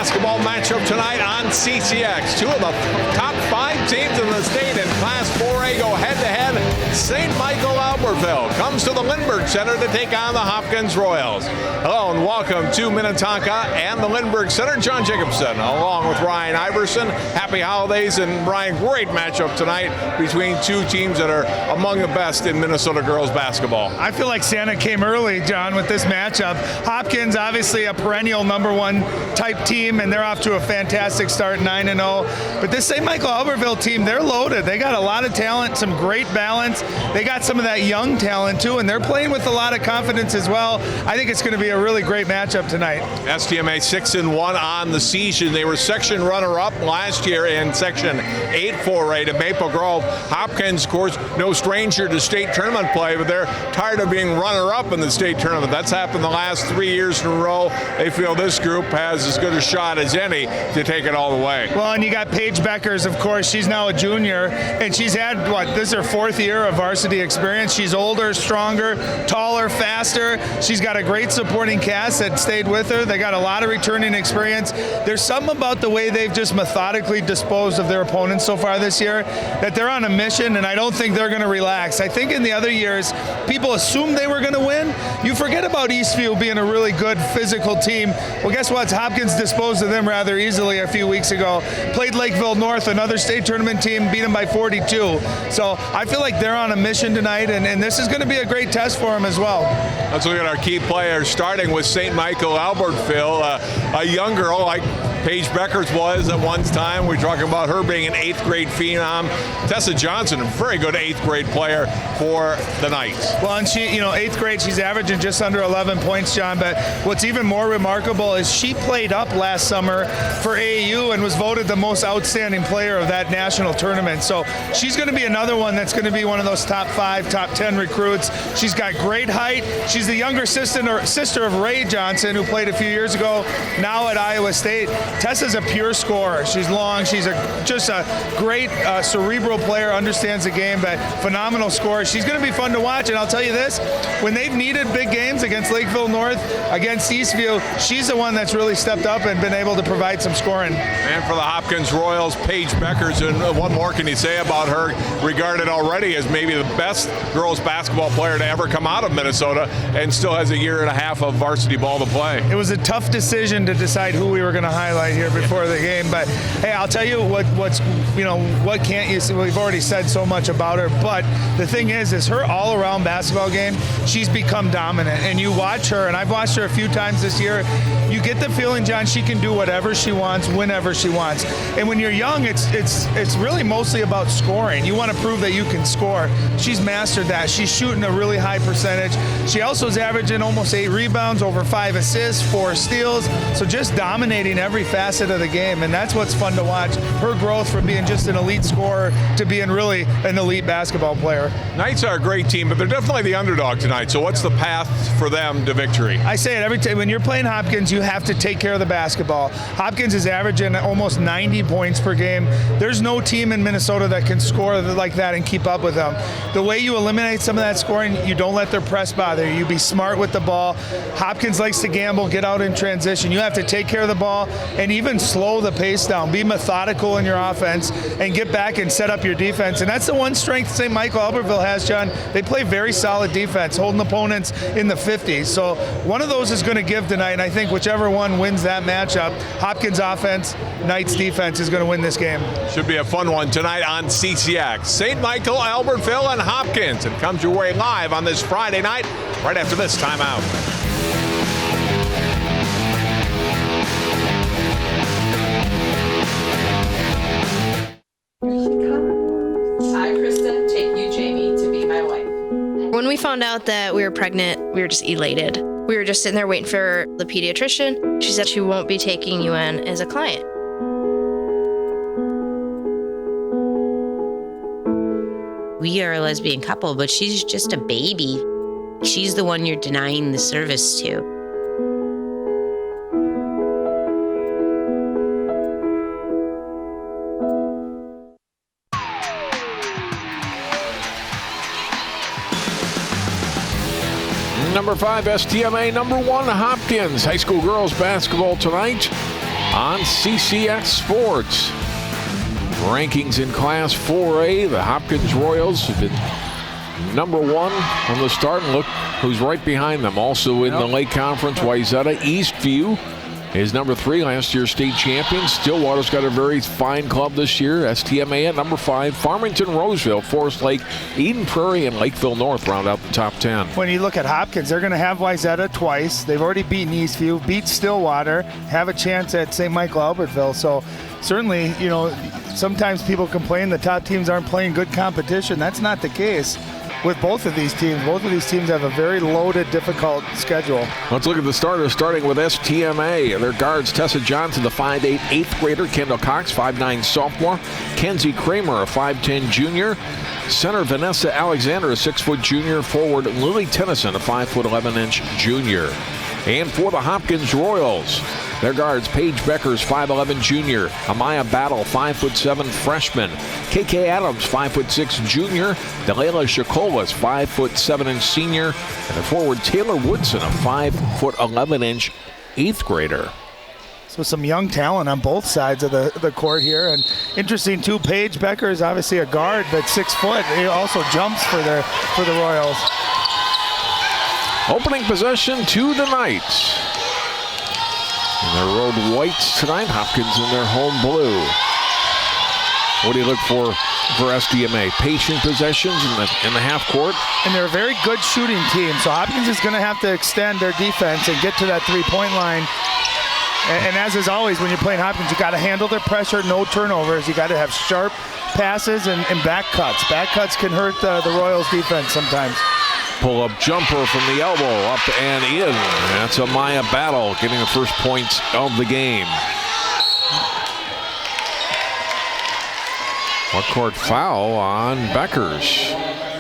basketball matchup tonight on CCX. Two of the top 5 teams in the state in Class 4A go head-to-head. St. Michael-Albertville comes to the Lindbergh Center to take on the Hopkins Royals. Hello and welcome to Minnetonka and the Lindbergh Center. John Jacobson along with Ryan Iverson. Happy holidays, and Ryan, great matchup tonight between two teams that are among the best in Minnesota girls basketball. I feel like Santa came early, John, with this matchup. Hopkins, obviously a perennial #1 type team, and they're off to a fantastic start, 9-0. But this St. Michael-Albertville team, they're loaded. They got a lot of talent, some great balance. They got some of that young talent too, and they're playing with a lot of confidence as well. I think it's going to be a really great matchup tonight. STMA 6-1 on the season. They were section runner-up last year in Section 8 4A to Maple Grove. Hopkins, of course, no stranger to state tournament play, but they're tired of being runner-up in the state tournament. That's happened the last 3 years in a row. They feel this group has as good a shot as any to take it all the way. Well, and you got Paige Bueckers, of course. She's now a junior, and she's had, this is her 4th year of varsity experience. She's older, stronger, taller, faster. She's got a great supporting cast that stayed with her. They got a lot of returning experience. There's something about the way they've just methodically disposed of their opponents so far this year that they're on a mission, and I don't think they're going to relax. I think in the other years, people assumed they were going to win. You forget about Eastview being a really good physical team. Well, guess what? Hopkins disposed of them rather easily a few weeks ago. Played Lakeville North, another state tournament team, beat them by 42. So I feel like they're on a mission tonight, and this is going to be a great test for them as well. Let's look at our key players, starting with St. Michael-Albertville, a young girl like Paige Bueckers was at one time. We're talking about her being an 8th grade phenom. Tessa Johnson, a very good 8th grade player for the Knights. Well, and she, 8th grade, she's averaging just under 11 points, John. But what's even more remarkable is she played up last summer for AAU and was voted the most outstanding player of that national tournament. So she's going to be another one that's going to be one of those top 5, top 10 recruits. She's got great height. She's the younger sister of Ray Johnson, who played a few years ago, now at Iowa State. Tessa's a pure scorer. She's long. She's just a great cerebral player, understands the game, but phenomenal scorer. She's going to be fun to watch, and I'll tell you this, when they've needed big games against Lakeville North, against Eastview, she's the one that's really stepped up and been able to provide some scoring. And for the Hopkins Royals, Paige Bueckers, and what more can you say about her, regarded already as maybe the best girls basketball player to ever come out of Minnesota, and still has a year and a half of varsity ball to play. It was a tough decision to decide who we were going to highlight here before the game, but hey, I'll tell you what can't you see? We've already said so much about her, but the thing is her all-around basketball game, she's become dominant, and you watch her, and I've watched her a few times this year, you get the feeling, John, she can do whatever she wants, whenever she wants. And when you're young, it's really mostly about scoring. You want to prove that you can score. She's mastered that. She's shooting a really high percentage. She also is averaging almost 8 rebounds, over 5 assists, 4 steals, so just dominating every facet of the game, and that's what's fun to watch. Her growth from being just an elite scorer to being really an elite basketball player. Knights are a great team, but they're definitely the underdog tonight, so what's the path for them to victory? I say it every time. When you're playing Hopkins, you have to take care of the basketball. Hopkins is averaging almost 90 points per game. There's no team in Minnesota that can score like that and keep up with them. The way you eliminate some of that scoring, you don't let their press bother you. You be smart with the ball. Hopkins likes to gamble, get out in transition. You have to take care of the ball and even slow the pace down. Be methodical in your offense and get back and set up your defense. And that's the one strength St. Michael-Albertville has, John. They play very solid defense, holding opponents in the 50s. So one of those is going to give tonight, and I think whichever one wins that matchup, Hopkins offense, Knights defense, is going to win this game. Should be a fun one tonight on CCX. St. Michael-Albertville and Hopkins. It comes your way live on this Friday night, right after this timeout. I, Krista, take you, Jamie, to be my wife. When we found out that we were pregnant, we were just elated. We were just sitting there waiting for the pediatrician. She said she won't be taking you in as a client. We are a lesbian couple, but she's just a baby. She's the one you're denying the service to. Number 5, STMA. Number 1, Hopkins. High school girls basketball tonight on CCX Sports. Rankings in Class 4A, the Hopkins Royals have been number 1 from the start. And look who's right behind them. Also in the Lake Conference, Wayzata. Eastview is number 3, last year's state champion. Stillwater's got a very fine club this year. STMA at number 5. Farmington, Roseville, Forest Lake, Eden Prairie, and Lakeville North round out the top 10. When you look at Hopkins, they're going to have Wayzata twice. They've already beaten Eastview, beat Stillwater, have a chance at St. Michael-Albertville. So certainly, you know, sometimes people complain the top teams aren't playing good competition. That's not the case with both of these teams. Both of these teams have a very loaded, difficult schedule. Let's look at the starters, starting with STMA. Their guards, Tessa Johnson, the 5'8" 8th grader. Kendall Cox, 5'9" sophomore. Kenzie Kramer, a 5'10" junior. Center Vanessa Alexander, a 6-foot junior. Forward Lily Tennyson, a 5'11" junior. And for the Hopkins Royals, their guards, Paige Bueckers, 5'11" junior. Amaya Battle, 5'7" freshman. KK Adams, 5'6" junior. Delayla Shakolas, 5'7" senior. And the forward, Taylor Woodson, a 5'11" 8th grader. So some young talent on both sides of the court here. And interesting too, Paige Bueckers, obviously a guard, but 6 foot. He also jumps for the Royals. Opening possession to the Knights. In their road whites tonight, Hopkins in their home blue. What do you look for STMA? Patient possessions in the half court. And they're a very good shooting team, so Hopkins is going to have to extend their defense and get to that three-point line. And as is always, when you're playing Hopkins, you got to handle their pressure, no turnovers. You got to have sharp passes and back cuts. Back cuts can hurt the Royals defense sometimes. Pull-up jumper from the elbow, up and in. That's Amaya Battle getting the first points of the game. Court foul on Bueckers.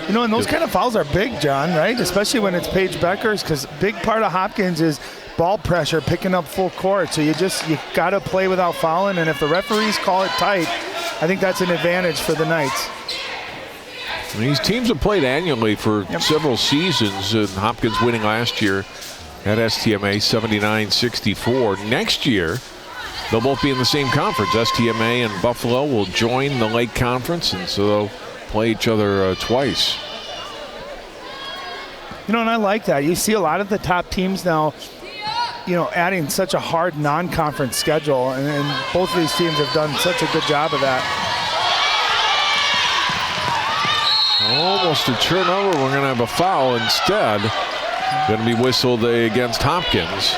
You know, and those kind of fouls are big, John, right? Especially when it's Paige Bueckers, because a big part of Hopkins is ball pressure, picking up full court. So you got to play without fouling, and if the referees call it tight, I think that's an advantage for the Knights. These teams have played annually for several seasons, and Hopkins winning last year at STMA 79-64. Next year, they'll both be in the same conference. STMA and Buffalo will join the Lake Conference, and so they'll play each other twice. You know, and I like that. You see a lot of the top teams now, you know, adding such a hard non-conference schedule, and both of these teams have done such a good job of that. Almost a turnover. We're going to have a foul instead. Going to be whistled against Hopkins.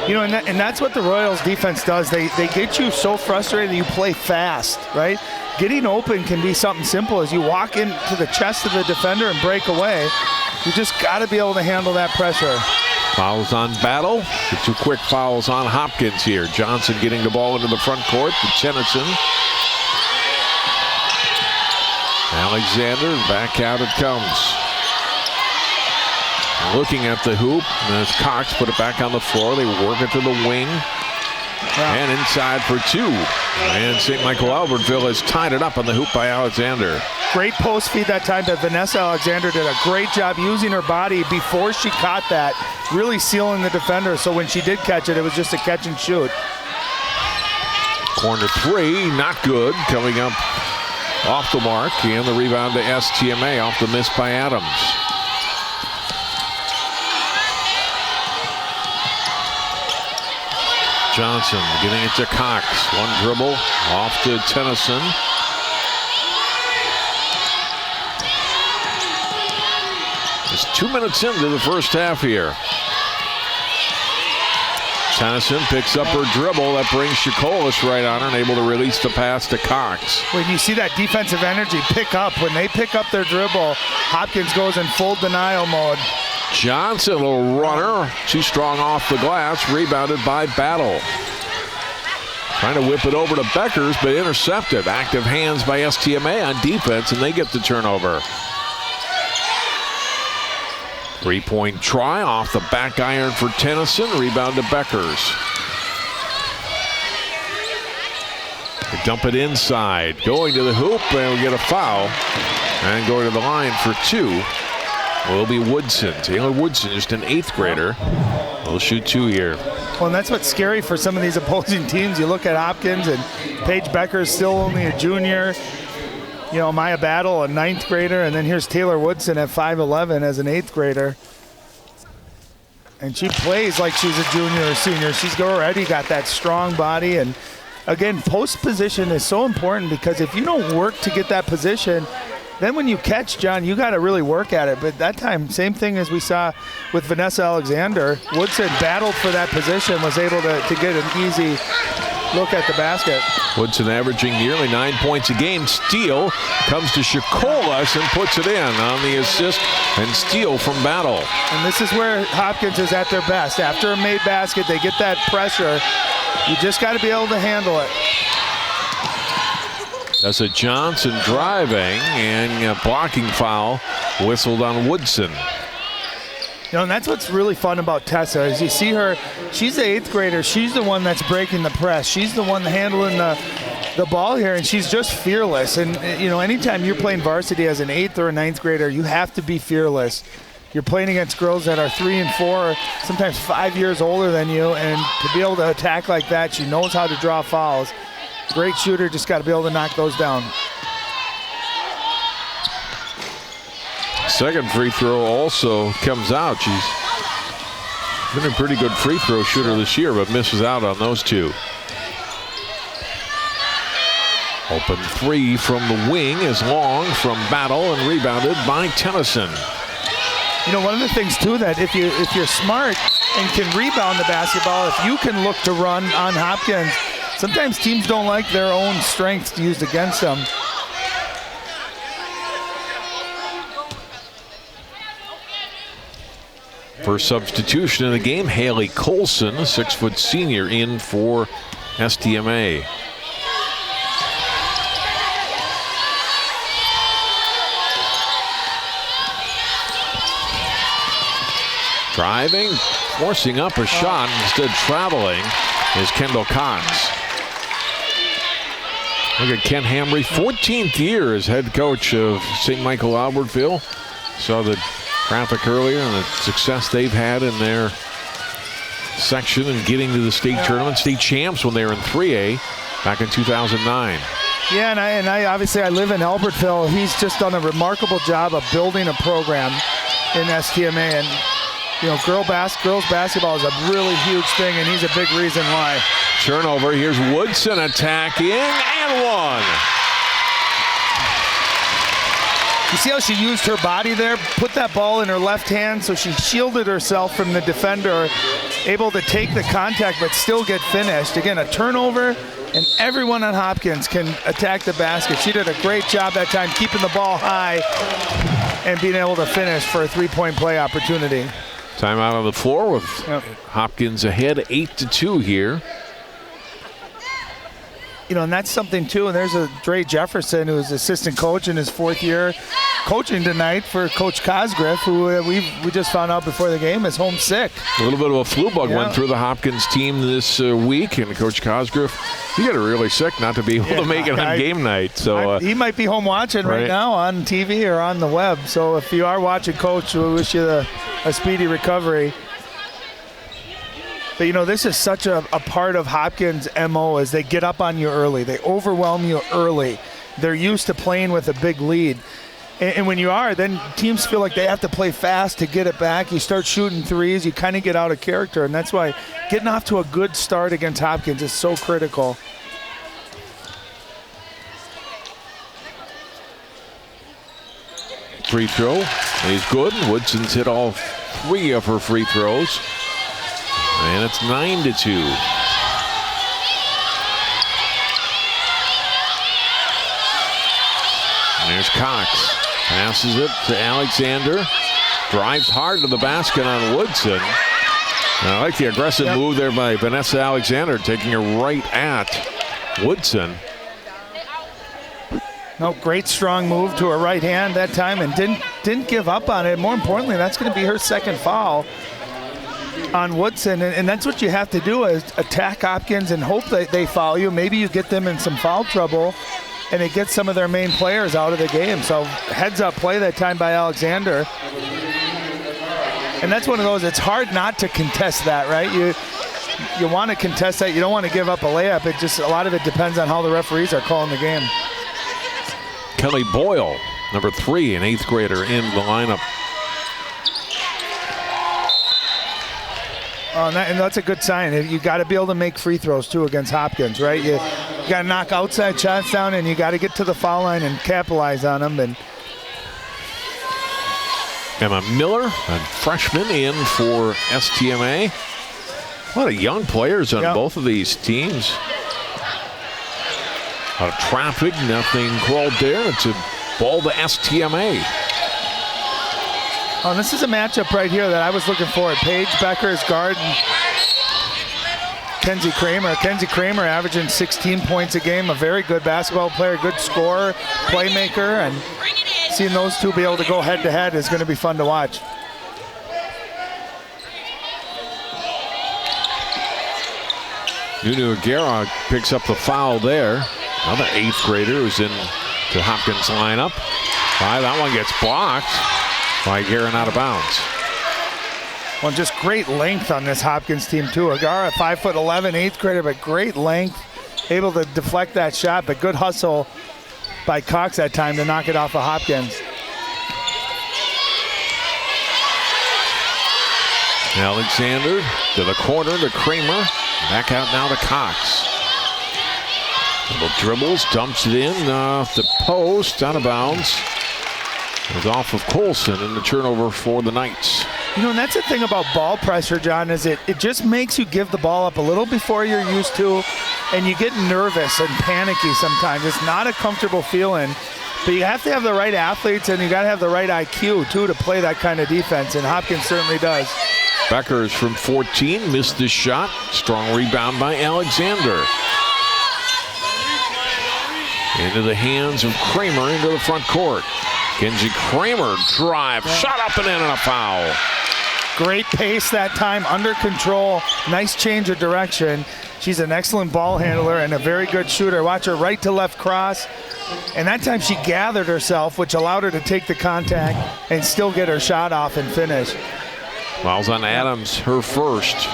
You know, and that's what the Royals defense does. They get you so frustrated that you play fast, right? Getting open can be something simple as you walk into the chest of the defender and break away. You just got to be able to handle that pressure. Fouls on Battle. The 2 quick fouls on Hopkins here. Johnson getting the ball into the front court to Tennyson. Alexander, back out it comes. Looking at the hoop, and as Cox put it back on the floor, they work it to the wing. And inside for 2. And St. Michael-Albertville has tied it up on the hoop by Alexander. Great post feed that time that Vanessa Alexander did a great job using her body before she caught that, really sealing the defender, so when she did catch it, it was just a catch and shoot. Corner 3, not good, coming up off the mark, and the rebound to STMA off the miss by Adams. Johnson getting it to Cox. One dribble off to Tennyson. Just 2 minutes into the first half here. Tennyson picks up her dribble. That brings Shakolis right on her and able to release the pass to Cox. When you see that defensive energy pick up, when they pick up their dribble, Hopkins goes in full denial mode. Johnson, a little runner, too strong off the glass, rebounded by Battle. Trying to whip it over to Bueckers, but intercepted. Active hands by STMA on defense, and they get the turnover. 3-point try off the back iron for Tennyson. Rebound to Bueckers. They dump it inside. Going to the hoop, and we get a foul. And going to the line for 2 will be Woodson. Taylor Woodson, just an 8th grader. Will shoot 2 here. Well, and that's what's scary for some of these opposing teams. You look at Hopkins and Paige Bueckers, still only a junior. You know, Maya Battle, a 9th grader, and then here's Taylor Woodson at 5'11" as an 8th grader. And she plays like she's a junior or senior. She's already got that strong body. And again, post position is so important because if you don't work to get that position, then when you catch, John, you got to really work at it. But that time, same thing as we saw with Vanessa Alexander. Woodson battled for that position, was able to get an easy look at the basket. Woodson averaging nearly 9 points a game. Steal comes to Shakolas and puts it in on the assist and steal from Battle. And this is where Hopkins is at their best. After a made basket, they get that pressure. You just got to be able to handle it. That's a Johnson driving and a blocking foul whistled on Woodson. You know, and that's what's really fun about Tessa is you see her, she's the 8th grader. She's the one that's breaking the press. She's the one handling the ball here, and she's just fearless. And, you know, anytime you're playing varsity as an 8th or a 9th grader, you have to be fearless. You're playing against girls that are 3 and 4, sometimes 5 years older than you, and to be able to attack like that, she knows how to draw fouls. Great shooter, just got to be able to knock those down. Second free throw also comes out. She's been a pretty good free throw shooter this year, but misses out on those two. Open three from the wing is long from Battle and rebounded by Tennyson. You know, one of the things too that if you're smart and can rebound the basketball, if you can look to run on Hopkins, sometimes teams don't like their own strengths used against them. First substitution in the game, Haley Colson, a 6-foot senior, in for STMA. Driving, forcing up a shot, instead traveling is Kendall Cox. Look at Ken Hamry, 14th year as head coach of St. Michael-Albertville. Saw the graphic earlier and the success they've had in their section and getting to the state tournament. State champs when they were in 3A back in 2009. Yeah, and I obviously I live in Albertville. He's just done a remarkable job of building a program in STMA, and you know, girls basketball is a really huge thing, and he's a big reason why. Turnover. Here's Woodson attacking and one. You see how she used her body there? Put that ball in her left hand, so she shielded herself from the defender, able to take the contact but still get finished. Again, a turnover, and everyone on Hopkins can attack the basket. She did a great job that time keeping the ball high and being able to finish for a three-point play opportunity. Timeout on the floor with Hopkins ahead 8-2 here. You know, and that's something too. And there's a Dre Jefferson, who's assistant coach in his 4th year, coaching tonight for Coach Cosgriff, who we just found out before the game is homesick. A little bit of a flu bug went through the Hopkins team this week, and Coach Cosgriff, he got really sick not to be able to make it on game night. So he might be home watching right now on TV or on the web. So if you are watching, Coach, we wish you a speedy recovery. But, you know, this is such a part of Hopkins' MO as they get up on you early. They overwhelm you early. They're used to playing with a big lead. And when you are, then teams feel like they have to play fast to get it back. You start shooting threes, you kind of get out of character. And that's why getting off to a good start against Hopkins is so critical. Free throw is good. Woodson's hit all 3 of her free throws. And it's 9-2. And there's Cox. Passes it to Alexander. Drives hard to the basket on Woodson. And I like the aggressive move there by Vanessa Alexander, taking her right at Woodson. No, great strong move to her right hand that time, and didn't give up on it. More importantly, that's going to be her second foul on Woodson, and that's what you have to do, is attack Hopkins and hope that they foul you. Maybe you get them in some foul trouble and it gets some of their main players out of the game. So heads up play that time by Alexander. And that's one of those, it's hard not to contest that, right? you want to contest that. You don't want to give up a layup. It just, a lot of it depends on how the referees are calling the game. Kelly Boyle, number 3, an 8th grader in the lineup. And that's a good sign. You got to be able to make free throws too against Hopkins, right? You got to knock outside shots down, and you got to get to the foul line and capitalize on them. And Emma Miller, a freshman, in for STMA. A lot of young players on both of these teams. A lot of traffic, nothing called there. It's a ball to STMA. Oh, this is a matchup right here that I was looking for. Paige Bueckers guard Kenzie Kramer. Kenzie Kramer averaging 16 points a game, a very good basketball player, good scorer, playmaker, and seeing those two be able to go head-to-head is going to be fun to watch. Nunu Aguirre picks up the foul there. Another 8th grader who's in to Hopkins lineup. That one gets blocked by Aguirre, out of bounds. Well, just great length on this Hopkins team too. Aguirre, 5'11", 8th grader, but great length, able to deflect that shot, but good hustle by Cox that time to knock it off of Hopkins. Alexander to the corner to Kramer. Back out now to Cox. Little dribbles, dumps it in off the post, out of bounds. It was off of Colson, and the turnover for the Knights. You know, and that's the thing about ball pressure, John, is it just makes you give the ball up a little before you're used to, and you get nervous and panicky sometimes. It's not a comfortable feeling, but you have to have the right athletes, and you got to have the right IQ, too, to play that kind of defense, and Hopkins certainly does. Bueckers from 14 missed the shot. Strong rebound by Alexander. Into the hands of Kramer into the front court. Kenzie Kramer drive, shot up and in, and a foul. Great pace that time, under control, nice change of direction. She's an excellent ball handler and a very good shooter. Watch her right to left cross. And that time she gathered herself, which allowed her to take the contact and still get her shot off and finish. Fouls on Adams, her first.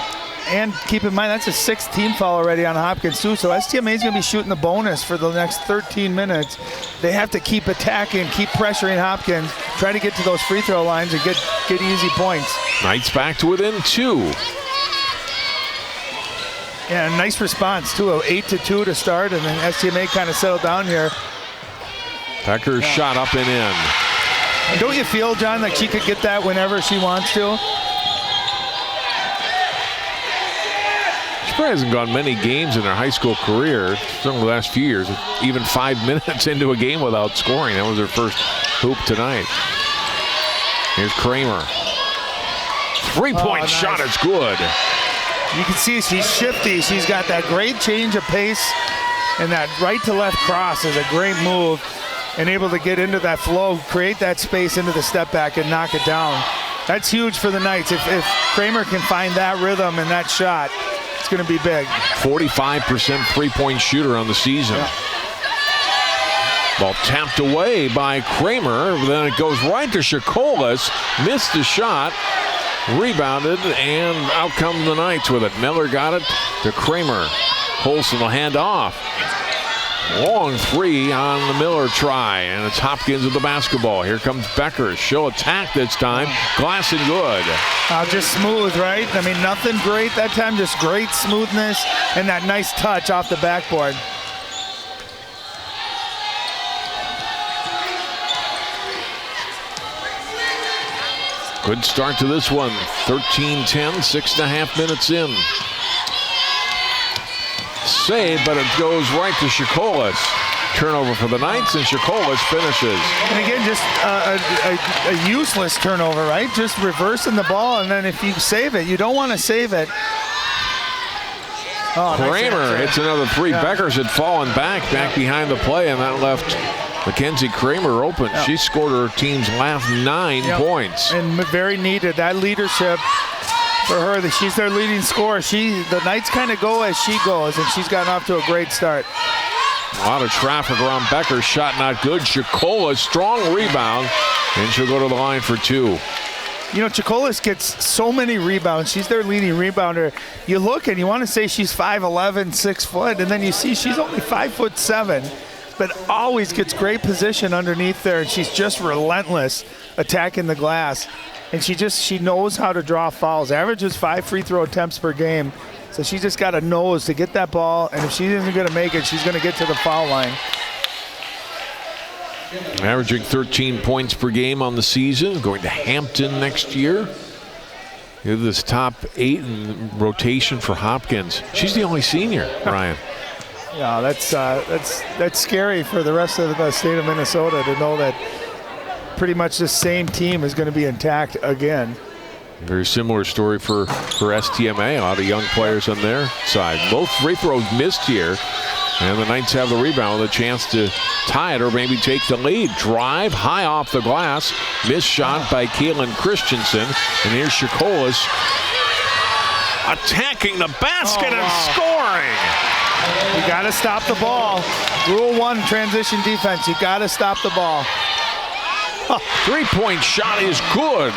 And keep in mind, that's a 6th team foul already on Hopkins too, so STMA is going to be shooting the bonus for the next 13 minutes. They have to keep attacking, keep pressuring Hopkins, try to get to those free throw lines and get easy points. Knights back to within 2. Yeah, a nice response too, 8-2 to start, and then STMA kind of settled down here. Bueckers shot up and in. And don't you feel, John, like she could get that whenever she wants to? She probably hasn't gone many games in her high school career, some of the last few years, even 5 minutes into a game without scoring. That was her first hoop tonight. Here's Kramer. Three-point shot is good. You can see she's shifty. She's got that great change of pace, and that right to left cross is a great move, and able to get into that flow, create that space into the step back and knock it down. That's huge for the Knights. If Kramer can find that rhythm and that shot, it's going to be big. 45% three-point shooter on the season. Yeah. Ball tapped away by Kramer, then it goes right to Shakolis, missed the shot, rebounded, and out come the Knights with it. Miller got it to Kramer. Colson will hand off. Long three on the Miller try, and it's Hopkins with the basketball. Here comes Bueckers. She'll attack this time. Glass and good. Just smooth, right? I mean, nothing great that time, just great smoothness and that nice touch off the backboard. Good start to this one. 13-10, 6.5 minutes in. Save, but it goes right to Shakolis. Turnover for the Knights, and Shakolis finishes. And again, just a useless turnover, right? Just reversing the ball, and then if you save it, you don't want to save it. Oh, Kramer hits another three. Yeah. Bueckers had fallen back behind the play, and that left Mackenzie Kramer open. Yep. She scored her team's last 9 points. And very needed that leadership for her. That she's their leading scorer. The Knights kind of go as she goes, and she's gotten off to a great start. A lot of traffic around Bueckers. Shot not good. Shakola, strong rebound, and she'll go to the line for 2. You know, Chocolas gets so many rebounds. She's their leading rebounder. You look and you want to say she's 5'11", 6 foot, and then you see she's only 5'7", but always gets great position underneath there, and she's just relentless attacking the glass. And she knows how to draw fouls. Averages 5 free throw attempts per game. So she just got a nose to get that ball, and if she isn't going to make it, she's going to get to the foul line. Averaging 13 points per game on the season, going to Hampton next year. This top 8 in rotation for Hopkins. She's the only senior, Ryan. Yeah, that's scary for the rest of the state of Minnesota to know that pretty much the same team is going to be intact again. Very similar story for STMA. A lot of young players on their side. Both free throws missed here. And the Knights have the rebound with a chance to tie it or maybe take the lead. Drive high off the glass. Missed shot by Kaylin Christensen. And here's Chocolas attacking the basket and scoring. You got to stop the ball. Rule 1, transition defense. You got to stop the ball. Three-point shot is good.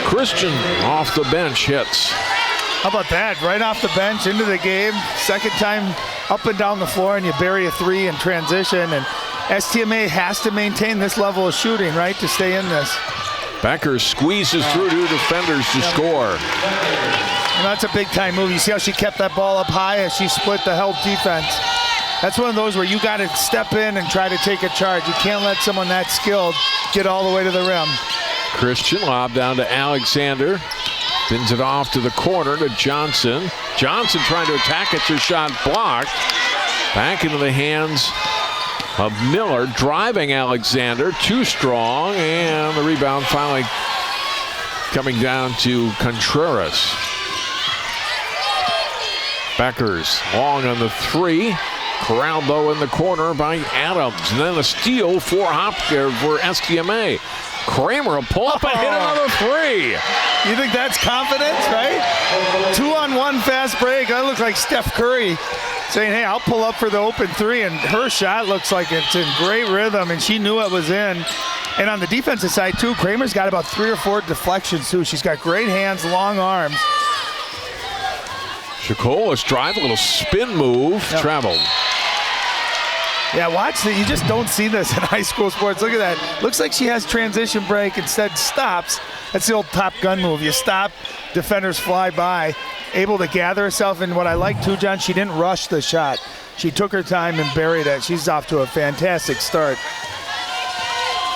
Christian off the bench hits. How about that? Right off the bench into the game. Second time up and down the floor, and you bury a 3 in transition. And STMA has to maintain this level of shooting, right, to stay in this. Bueckers squeezes through 2 defenders to score. And that's a big-time move. You see how she kept that ball up high as she split the help defense. That's one of those where you got to step in and try to take a charge. You can't let someone that skilled get all the way to the rim. Christian lob down to Alexander. Spins it off to the corner to Johnson. Johnson trying to attack it. Her shot blocked. Back into the hands of Miller. Driving Alexander. Too strong. And the rebound finally coming down to Contreras. Bueckers long on the 3. Corralled though in the corner by Adams. And then a steal for STMA. Kramer will pull up and hit another 3. You think that's confidence, right? 2-on-1 fast break. That looks like Steph Curry saying, hey, I'll pull up for the open 3. And her shot looks like it's in great rhythm, and she knew it was in. And on the defensive side, too, Kramer's got about 3 or 4 deflections, too. She's got great hands, long arms. Chocolas drive, a little spin move, traveled. Yeah, watch that. You just don't see this in high school sports. Look at that. Looks like she has transition break, instead stops. That's the old Top Gun move. You stop, defenders fly by. Able to gather herself, and what I like too, John, she didn't rush the shot. She took her time and buried it. She's off to a fantastic start.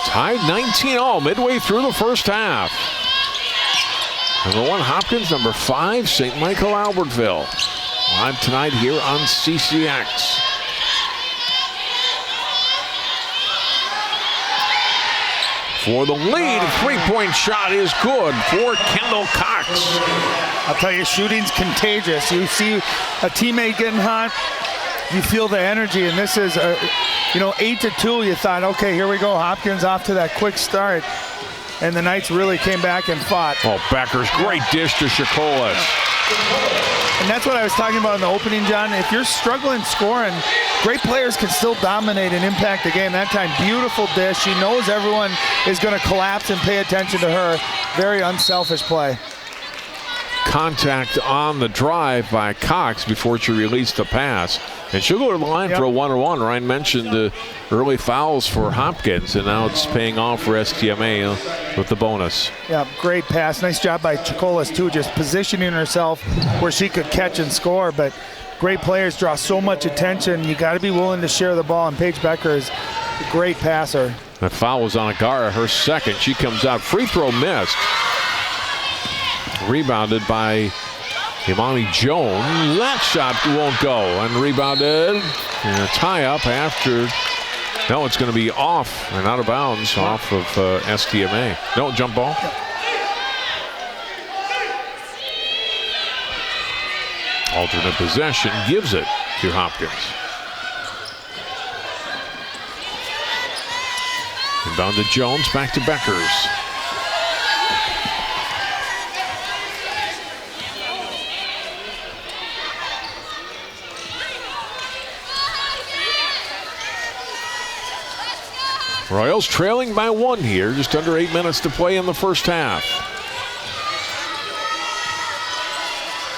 Tied 19-all midway through the first half. Number 1 Hopkins, number 5 St. Michael-Albertville. Live tonight here on CCX. For the lead, a 3-point shot is good for Kendall Cox. I'll tell you, shooting's contagious. You see a teammate getting hot, you feel the energy, and this is, 8-2. You thought, okay, here we go. Hopkins off to that quick start, and the Knights really came back and fought. Oh, Bueckers, great dish to Chocolas. And that's what I was talking about in the opening, John. If you're struggling scoring, great players can still dominate and impact the game. That time, beautiful dish. She knows everyone is going to collapse and pay attention to her. Very unselfish play. Contact on the drive by Cox before she released the pass. And she'll go to the line for a 1-on-1. Ryan mentioned the early fouls for Hopkins, and now it's paying off for STMA with the bonus. Yeah, great pass. Nice job by Chocolas, too, just positioning herself where she could catch and score. But great players draw so much attention. You got to be willing to share the ball, and Paige Bueckers, a great passer. That foul was on Agara, her second. She comes out. Free throw missed. Rebounded by Imani Jones. That shot won't go. And rebounded. And a tie-up after. No, it's going to be off and out of bounds off of STMA. No, jump ball. Alternate possession gives it to Hopkins. Inbound to Jones, back to Bueckers. Royals trailing by 1 here, just under 8 minutes to play in the first half.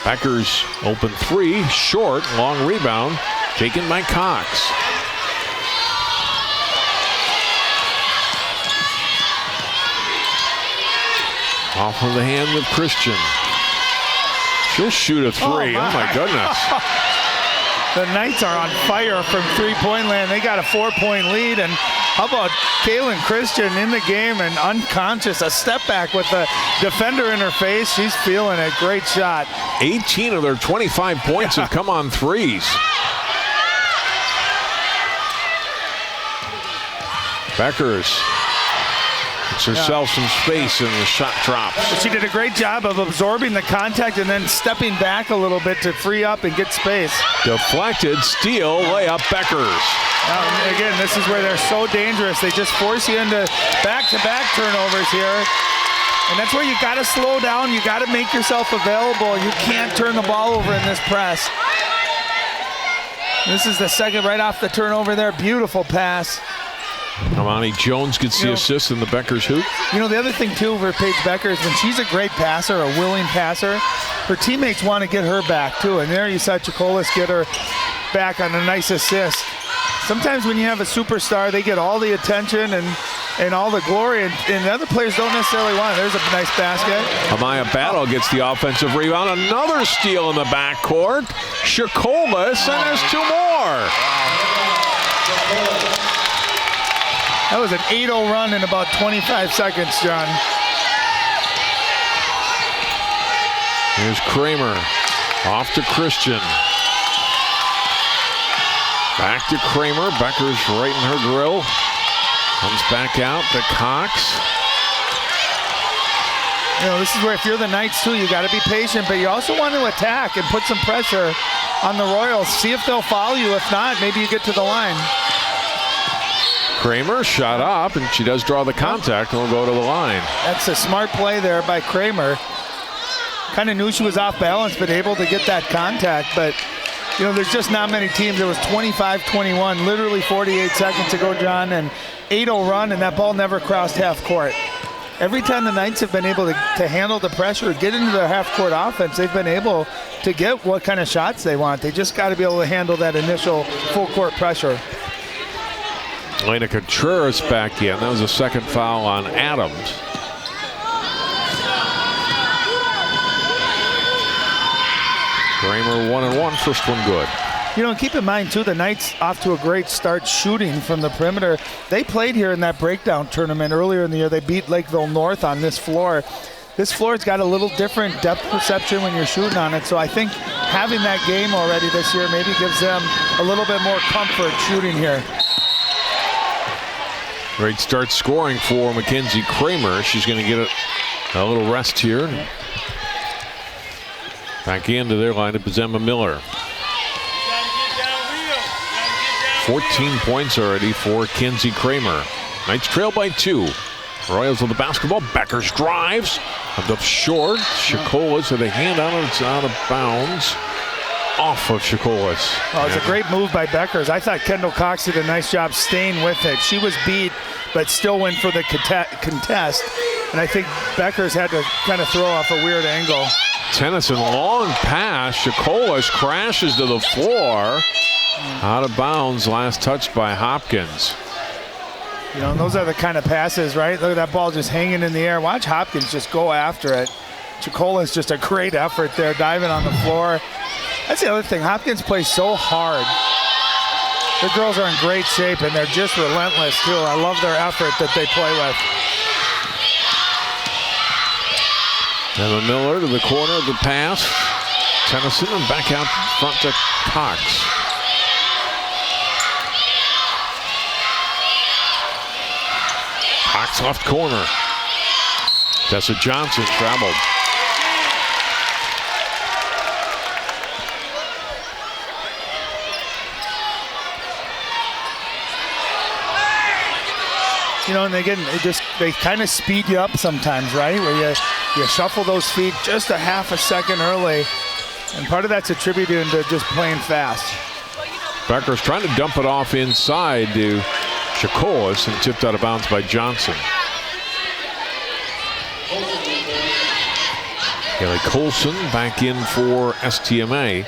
Bueckers open 3, short, long rebound, taken by Cox. Off of the hand of Christian. She'll shoot a 3. Oh my goodness. The Knights are on fire from three-point land. They got a 4-point lead, and how about Kaylin Christian in the game and unconscious, a step back with the defender in her face. She's feeling it. Great shot. 18 of their 25 points have come on threes. Bueckers gets herself some space and the shot drops. She did a great job of absorbing the contact and then stepping back a little bit to free up and get space. Deflected, steal, layup, Bueckers. Again, this is where they're so dangerous. They just force you into back-to-back turnovers here. And that's where you got to slow down. You got to make yourself available. You can't turn the ball over in this press. This is the second right off the turnover there. Beautiful pass. Amani Jones gets the assist in the Bueckers hoop. You know, the other thing, too, for Paige Bueckers, when she's a great passer, a willing passer, her teammates want to get her back, too. And there you saw Chacolas get her back on a nice assist. Sometimes when you have a superstar, they get all the attention and all the glory, and the other players don't necessarily want it. There's a nice basket. Amaya Battle gets the offensive rebound. Another steal in the backcourt. Chacolas, and there's 2 more. That was an 8-0 run in about 25 seconds, John. Here's Kramer. Off to Christian. Back to Kramer. Bueckers right in her grill. Comes back out to Cox. You know, this is where if you're the Knights, too, you got to be patient, but you also want to attack and put some pressure on the Royals. See if they'll foul you. If not, maybe you get to the line. Kramer shot up, and she does draw the contact and will go to the line. That's a smart play there by Kramer. Kind of knew she was off balance, but able to get that contact. But, you know, there's just not many teams. It was 25-21, literally 48 seconds ago, John, and 8-0 run, and that ball never crossed half court. Every time the Knights have been able to handle the pressure, get into their half-court offense, they've been able to get what kind of shots they want. They just got to be able to handle that initial full-court pressure. Elena Contreras back in. That was a second foul on Adams. Kramer 1-1, first one good. You know, keep in mind, too, the Knights off to a great start shooting from the perimeter. They played here in that breakdown tournament earlier in the year. They beat Lakeville North on this floor. This floor's got a little different depth perception when you're shooting on it, so I think having that game already this year maybe gives them a little bit more comfort shooting here. Great start scoring for Mackenzie Kramer. She's going to get a little rest here. Back into their lineup is Emma Miller. 14 points already for Kenzie Kramer. Knights trail by 2. Royals with the basketball. Bueckers drives. Comes up short. Chacolas with a hand on it. It's out of bounds. Off of Chacolas. Oh, it's a great move by Bueckers. I thought Kendall Cox did a nice job staying with it. She was beat, but still went for the contest. And I think Bueckers had to kind of throw off a weird angle. Tennyson, long pass. Chacolas crashes to the floor. Out of bounds, last touched by Hopkins. You know, and those are the kind of passes, right? Look at that ball just hanging in the air. Watch Hopkins just go after it. Chacolas just a great effort there, diving on the floor. That's the other thing. Hopkins plays so hard. The girls are in great shape, and they're just relentless, too. I love their effort that they play with. Emma Miller to the corner of the pass. Tennyson and back out front to Cox. Cox left corner. Tessa Johnson traveled. You know, and again, they kind of speed you up sometimes, right? Where you shuffle those feet just a half a second early. And part of that's attributed to just playing fast. Bueckers trying to dump it off inside to Shakolis and tipped out of bounds by Johnson. Haley Colson back in for STMA.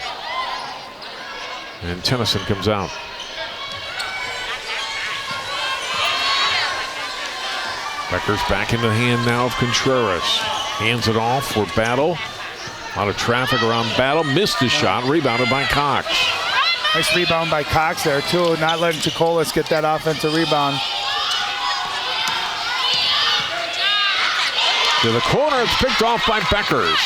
And Tennyson comes out. Bueckers back in the hand now of Contreras. Hands it off for Battle. A lot of traffic around Battle. Missed the shot. Rebounded by Cox. Nice rebound by Cox there, too. Not letting Chacolas get that offensive rebound. To the corner. It's picked off by Bueckers.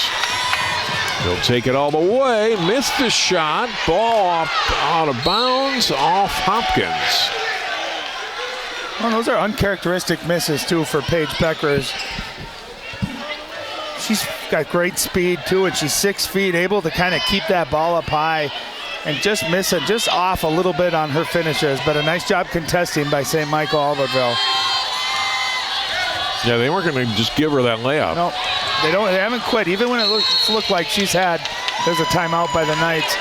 He'll take it all the way. Missed the shot. Ball out of bounds off Hopkins. Well, those are uncharacteristic misses, too, for Paige Bueckers. She's got great speed, too, and she's 6 feet, able to kind of keep that ball up high and just miss it, just off a little bit on her finishes. But a nice job contesting by St. Michael-Albertville. Yeah, they weren't going to just give her that layup. No, they haven't quit. Even when it looked like there's a timeout by the Knights.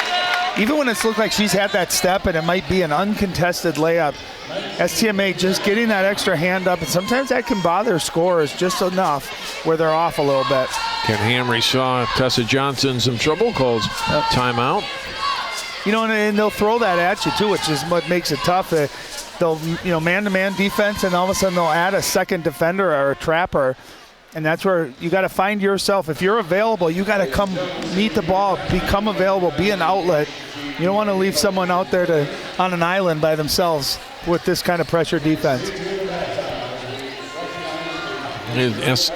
Even when it's looked like she's had that step and it might be an uncontested layup, STMA just getting that extra hand up, and sometimes that can bother scorers just enough where they're off a little bit. Ken Hamry saw Tessa Johnson some trouble, calls timeout. You know, and they'll throw that at you too, which is what makes it tough. They'll, man-to-man defense, and all of a sudden they'll add a second defender or a trapper. And that's where you got to find yourself. If you're available, you got to come meet the ball, become available, be an outlet. You don't want to leave someone out there on an island by themselves with this kind of pressure defense.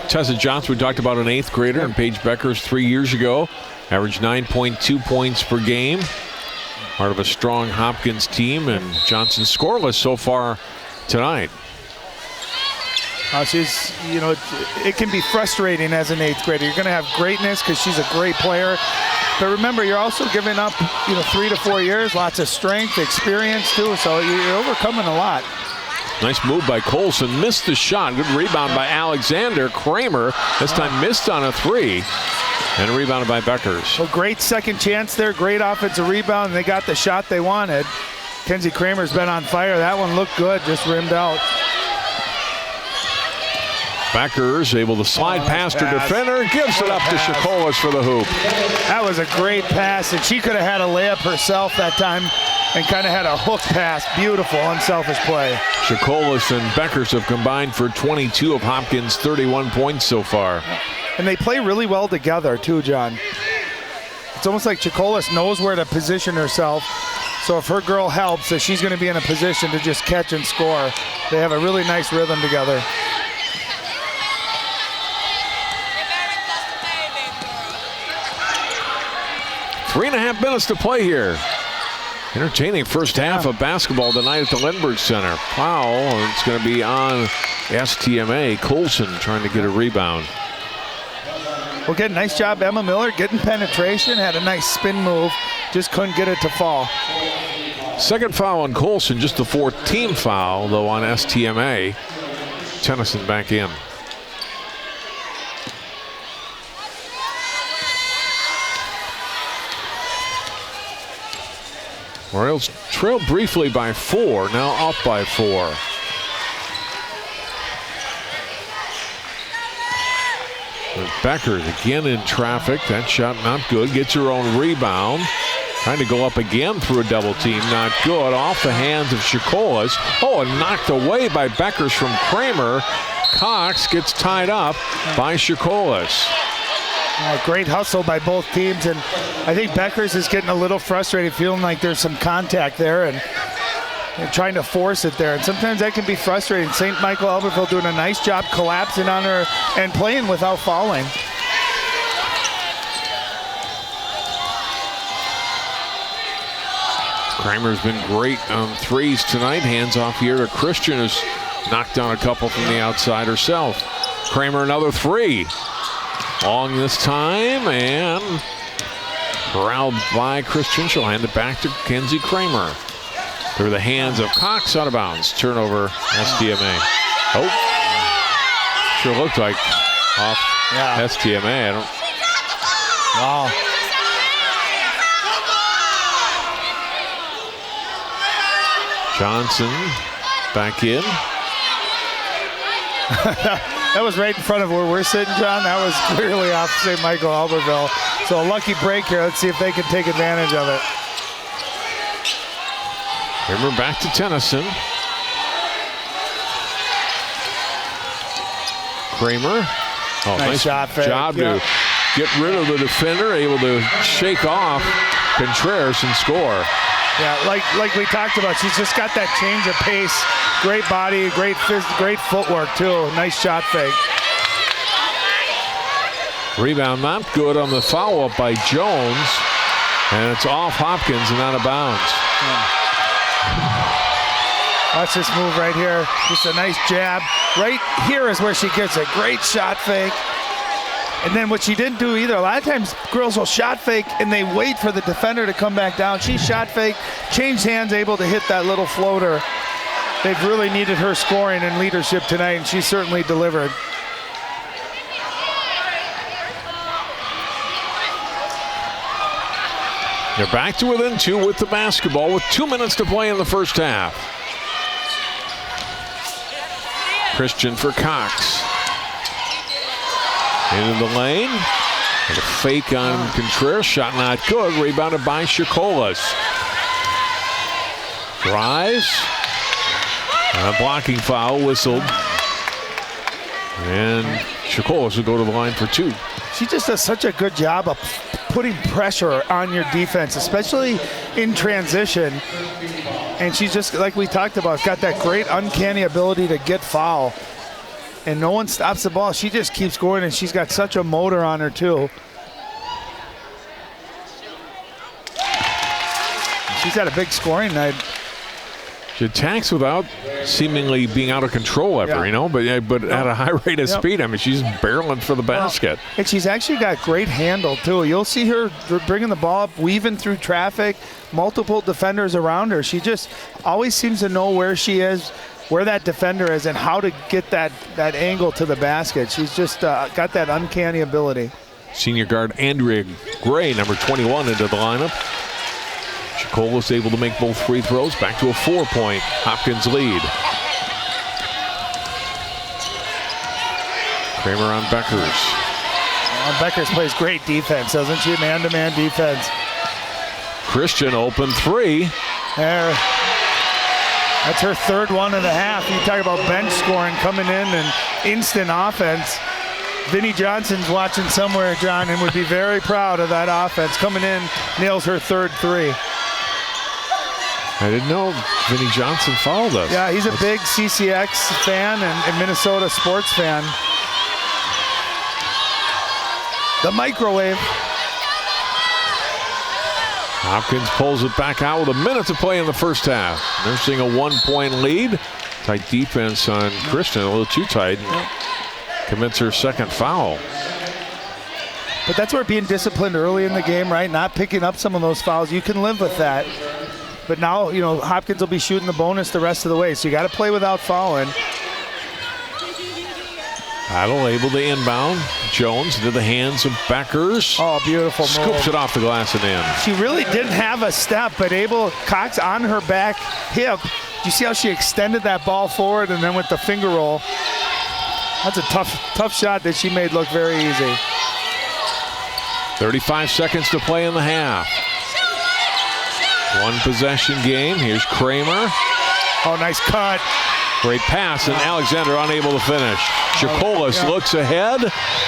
Tessa Johnson, we talked about an 8th grader, and Paige Bueckers 3 years ago, averaged 9.2 points per game. Part of a strong Hopkins team, and Johnson scoreless so far tonight. It can be frustrating as an 8th grader. You're going to have greatness because she's a great player. But remember, you're also giving up, 3 to 4 years, lots of strength, experience too. So you're overcoming a lot. Nice move by Colson. Missed the shot. Good rebound by Alexander. Kramer this time missed on a 3. And rebounded by Bueckers. Well, great second chance there. Great offensive rebound. And they got the shot they wanted. Kenzie Kramer's been on fire. That one looked good, just rimmed out. Bueckers able to slide past her defender, gives it up to Shakolis for the hoop. That was a great pass, and she could have had a layup herself that time and kind of had a hook pass. Beautiful, unselfish play. Shakolis and Bueckers have combined for 22 of Hopkins' 31 points so far. And they play really well together, too, John. It's almost like Shakolis knows where to position herself. So if her girl helps, that she's going to be in a position to just catch and score. They have a really nice rhythm together. 3.5 minutes to play here. Entertaining first half of basketball tonight at the Lindbergh Center. Foul, and it's going to be on STMA. Colson trying to get a rebound. Well, good, nice job, Emma Miller, getting penetration, had a nice spin move, just couldn't get it to fall. Second foul on Colson, just the 14th foul, though, on STMA. Tennyson back in. Royals trailed briefly by 4, now up by 4. Bueckers again in traffic. That shot not good. Gets her own rebound. Trying to go up again through a double team. Not good. Off the hands of Shakolis. Oh, and knocked away by Bueckers from Kramer. Cox gets tied up by Shakolis. Great hustle by both teams, and I think Bueckers is getting a little frustrated, feeling like there's some contact there and trying to force it there. And sometimes that can be frustrating. St. Michael-Albertville doing a nice job collapsing on her and playing without fouling. Kramer's been great on threes tonight. Hands off here to Christian, who's knocked down a couple from the outside herself. Kramer another 3. Long this time, and corralled by Christian. She'll hand it back to Kenzie Kramer. Through the hands of Cox, out of bounds. Turnover, STMA. Oh, sure looked like off STMA. Wow. Johnson Back in. That was right in front of where we're sitting, John. That was clearly off St. Michael-Albertville. So a lucky break here. Let's see if they can take advantage of it. Remember, back to Tennyson. Kramer. Oh, nice shot fake. Job to get rid of the defender, able to shake off Contreras and score. Yeah, like we talked about, she's just got that change of pace. Great body, great footwork too. Nice shot fake. Rebound not good on the follow-up by Jones. And it's off Hopkins and out of bounds. Watch this move right here. Just a nice jab. Right here is where she gets a great shot fake. And then what she didn't do either, a lot of times girls will shot fake and they wait for the defender to come back down. She shot fake, changed hands, able to hit that little floater. They've really needed her scoring and leadership tonight, and she certainly delivered. They're back to within 2 with the basketball with 2 minutes to play in the first half. Christian for Cox. Into the lane. And a fake on Contreras. Shot not good. Rebounded by Shakolas. Drives. And a blocking foul whistled. And Shakolas will go to the line for 2. She just does such a good job of putting pressure on your defense, especially in transition. And she's just, like we talked about, got that great uncanny ability to get foul. And no one stops the ball. She just keeps going, and she's got such a motor on her too. She's had a big scoring night. She attacks without seemingly being out of control ever, you know, but at a high rate of speed. I mean, she's barreling for the basket. And she's actually got great handle too. You'll see her bringing the ball up, weaving through traffic, multiple defenders around her. She just always seems to know where she is, where that defender is, and how to get that angle to the basket. She's just got that uncanny ability. Senior guard Andrea Gray, number 21, into the lineup. Shakolas able to make both free throws. Back to a 4-point Hopkins lead. Kramer on Bueckers. Bueckers plays great defense, doesn't she? Man-to-man defense. Christian open 3. There. That's her third one and a half. You talk about bench scoring coming in and instant offense. Vinnie Johnson's watching somewhere, John, and would be very proud of that offense. Coming in, nails her third 3. I didn't know Vinnie Johnson followed us. Yeah, he's a big CCX fan and Minnesota sports fan. The microwave. Hopkins pulls it back out with a minute to play in the first half. They're seeing a 1-point lead. Tight defense on Christian, a little too tight. Commits her second foul. But that's where being disciplined early in the game, right? Not picking up some of those fouls. You can live with that. But now, you know, Hopkins will be shooting the bonus the rest of the way. So you got to play without fouling. Battle able to inbound. Jones into the hands of Bueckers. Oh, beautiful move. Scoops it off the glass and in. She really didn't have a step, but Cox on her back hip. You see how she extended that ball forward and then with the finger roll. That's a tough shot that she made look very easy. 35 seconds to play in the half. One possession game. Here's Kramer. Oh, nice cut. Great pass, and Alexander unable to finish. Shakolas looks ahead.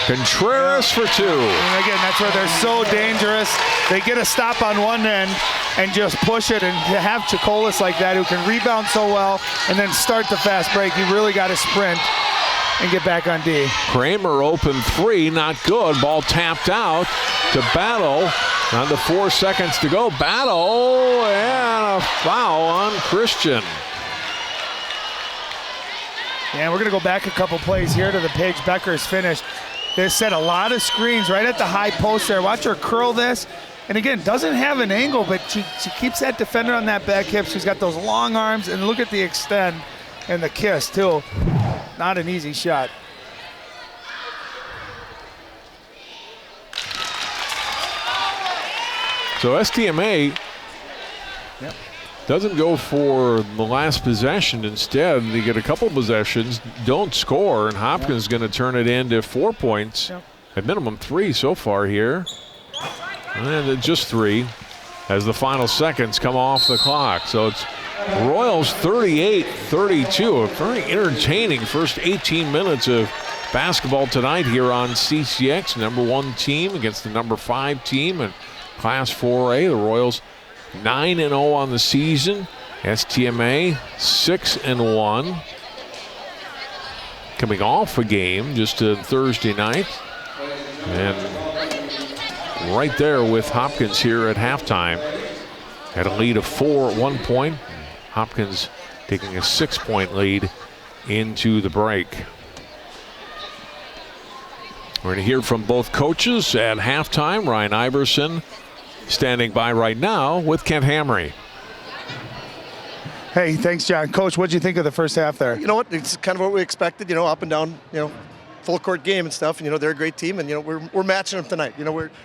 Contreras for 2. And again, that's where they're so dangerous. They get a stop on one end and just push it, and to have Shakolas like that who can rebound so well and then start the fast break, you really got to sprint and get back on D. Kramer open 3, not good. Ball tapped out to Battle. Down to 4 seconds to go. Battle and a foul on Christian. And we're going to go back a couple plays here to the Paige Bueckers finish. They set a lot of screens right at the high post there. Watch her curl this. And again, doesn't have an angle, but she keeps that defender on that back hip. She's got those long arms, and look at the extend and the kiss too. Not an easy shot. So STMA doesn't go for the last possession. Instead, they get a couple possessions, don't score, and Hopkins is going to turn it into 4 points. At minimum 3 so far here. And just 3 as the final seconds come off the clock. So it's Royals 38-32. A very entertaining first 18 minutes of basketball tonight here on CCX. Number 1 team against the number 5 team in Class 4A. The Royals 9-0 on the season. STMA 6-1. Coming off a game just Thursday night. And right there with Hopkins here at halftime. Had a lead of 4 at one point. Hopkins taking a 6-point lead into the break. We're going to hear from both coaches at halftime. Ryan Iverson standing by right now with Kent Hamry. Hey, thanks, John. Coach, what did you think of the first half there? You know what? It's kind of what we expected. Up and down. Full court game and stuff. And they're a great team, and we're matching them tonight.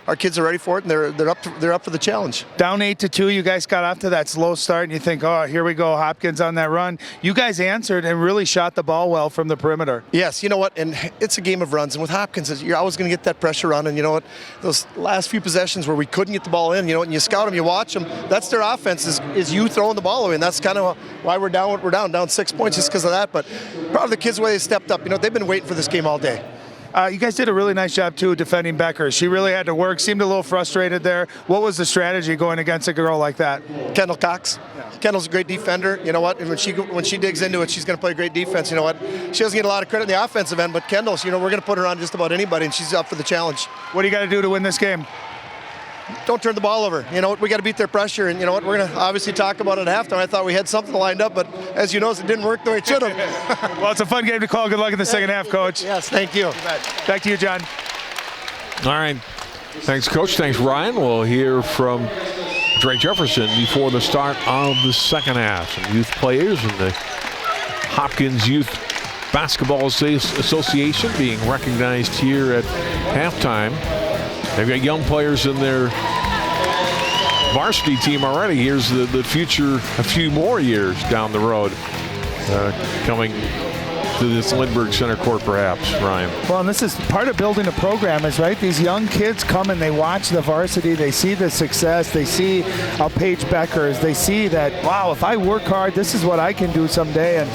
Our kids are ready for it, and they're up for the challenge. Down 8-2, you guys got off to that slow start, and you think, oh, here we go, Hopkins on that run. You guys answered and really shot the ball well from the perimeter. Yes, you know what? And it's a game of runs, and with Hopkins, you're always going to get that pressure on. And you know what? Those last few possessions where we couldn't get the ball in, and you scout them, you watch them. That's their offense is you throwing the ball away, and that's kind of why we're down 6 points just because of that. But proud of the kids the way they stepped up. They've been waiting for this game all day. You guys did a really nice job, too, defending Bueckers. She really had to work, seemed a little frustrated there. What was the strategy going against a girl like that? Kendall Cox. Yeah. Kendall's a great defender. You know what? And when she digs into it, she's going to play great defense. You know what? She doesn't get a lot of credit in the offensive end, but Kendall, we're going to put her on just about anybody, and she's up for the challenge. What do you got to do to win this game? Don't turn the ball over. We got to beat their pressure, and we're going to obviously talk about it at halftime. I thought we had something lined up, but as you know, it didn't work the way it should have. Well, it's a fun game to call. Good luck in the second half, Coach. Yes, thank you. Back to you, John. All right. Thanks, Coach. Thanks, Ryan. We'll hear from Drake Jefferson before the start of the second half. Some youth players in the Hopkins Youth Basketball Association being recognized here at halftime. They've got young players in their varsity team already. Here's the future a few more years down the road coming to this Lindbergh Center court, perhaps, Ryan. Well, and this is part of building a program is, right, these young kids come and they watch the varsity, they see the success, they see Paige Bueckers, they see that, wow, if I work hard, this is what I can do someday. And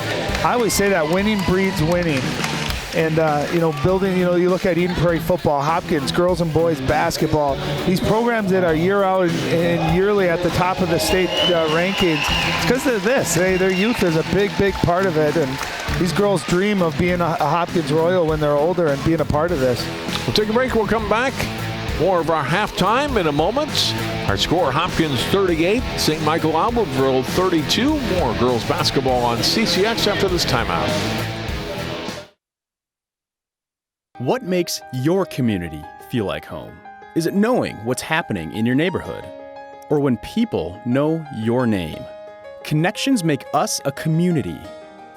I always say that winning breeds winning. And, building, you look at Eden Prairie football, Hopkins, girls and boys basketball, these programs that are year out and yearly at the top of the state rankings, it's because of this. Their youth is a big, big part of it. And these girls dream of being a Hopkins Royal when they're older and being a part of this. We'll take a break. We'll come back. More of our halftime in a moment. Our score, Hopkins 38, St. Michael-Albertville 32. More girls basketball on CCX after this timeout. What makes your community feel like home? Is it knowing what's happening in your neighborhood? Or when people know your name? Connections make us a community.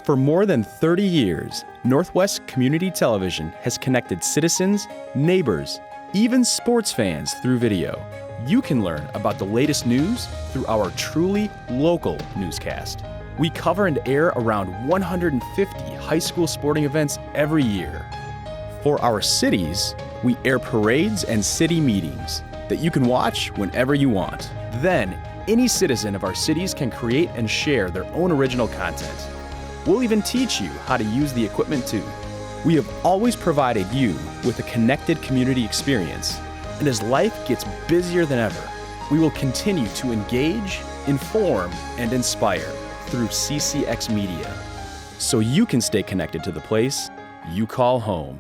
For more than 30 years, Northwest Community Television has connected citizens, neighbors, even sports fans through video. You can learn about the latest news through our truly local newscast. We cover and air around 150 high school sporting events every year. For our cities, we air parades and city meetings that you can watch whenever you want. Then, any citizen of our cities can create and share their own original content. We'll even teach you how to use the equipment too. We have always provided you with a connected community experience, and as life gets busier than ever, we will continue to engage, inform, and inspire through CCX Media, so you can stay connected to the place you call home.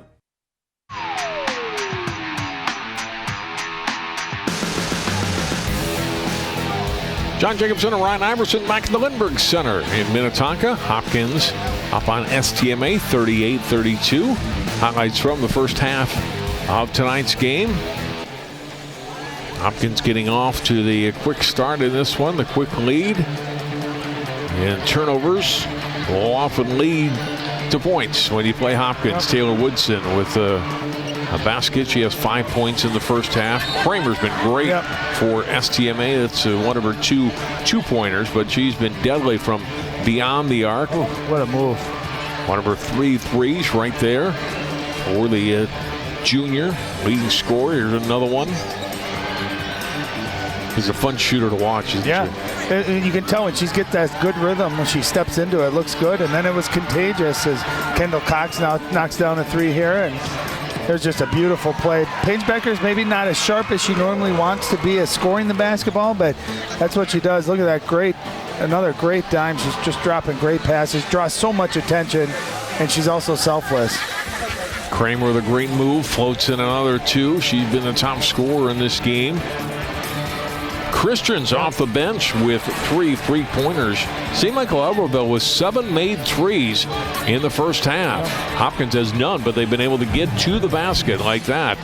John Jacobson and Ryan Iverson back in the Lindbergh Center in Minnetonka. Hopkins up on STMA 38-32. Highlights from the first half of tonight's game. Hopkins getting off to the quick start in this one, the quick lead. And turnovers will often lead to points when you play Hopkins. Taylor Woodson with a a basket. She has 5 points in the first half. Kramer's been great for STMA. That's one of her two-pointers, but she's been deadly from beyond the arc. Oh, what a move. One of her 3 threes right there for the junior leading scorer. Here's another one. She's a fun shooter to watch, isn't she? And you can tell when she's get that good rhythm when she steps into it, looks good. And then it was contagious as Kendall Cox now knocks down a 3 here. And there's just a beautiful play. Paige Bueckers maybe not as sharp as she normally wants to be at scoring the basketball, but that's what she does. Look at that another great dime. She's just dropping great passes, draws so much attention, and she's also selfless. Kramer with a great move, floats in another 2. She's been the top scorer in this game. Christian's off the bench with 3 3-pointers. St. Michael-Albertville with 7 made threes in the first half. Hopkins has none, but they've been able to get to the basket like that.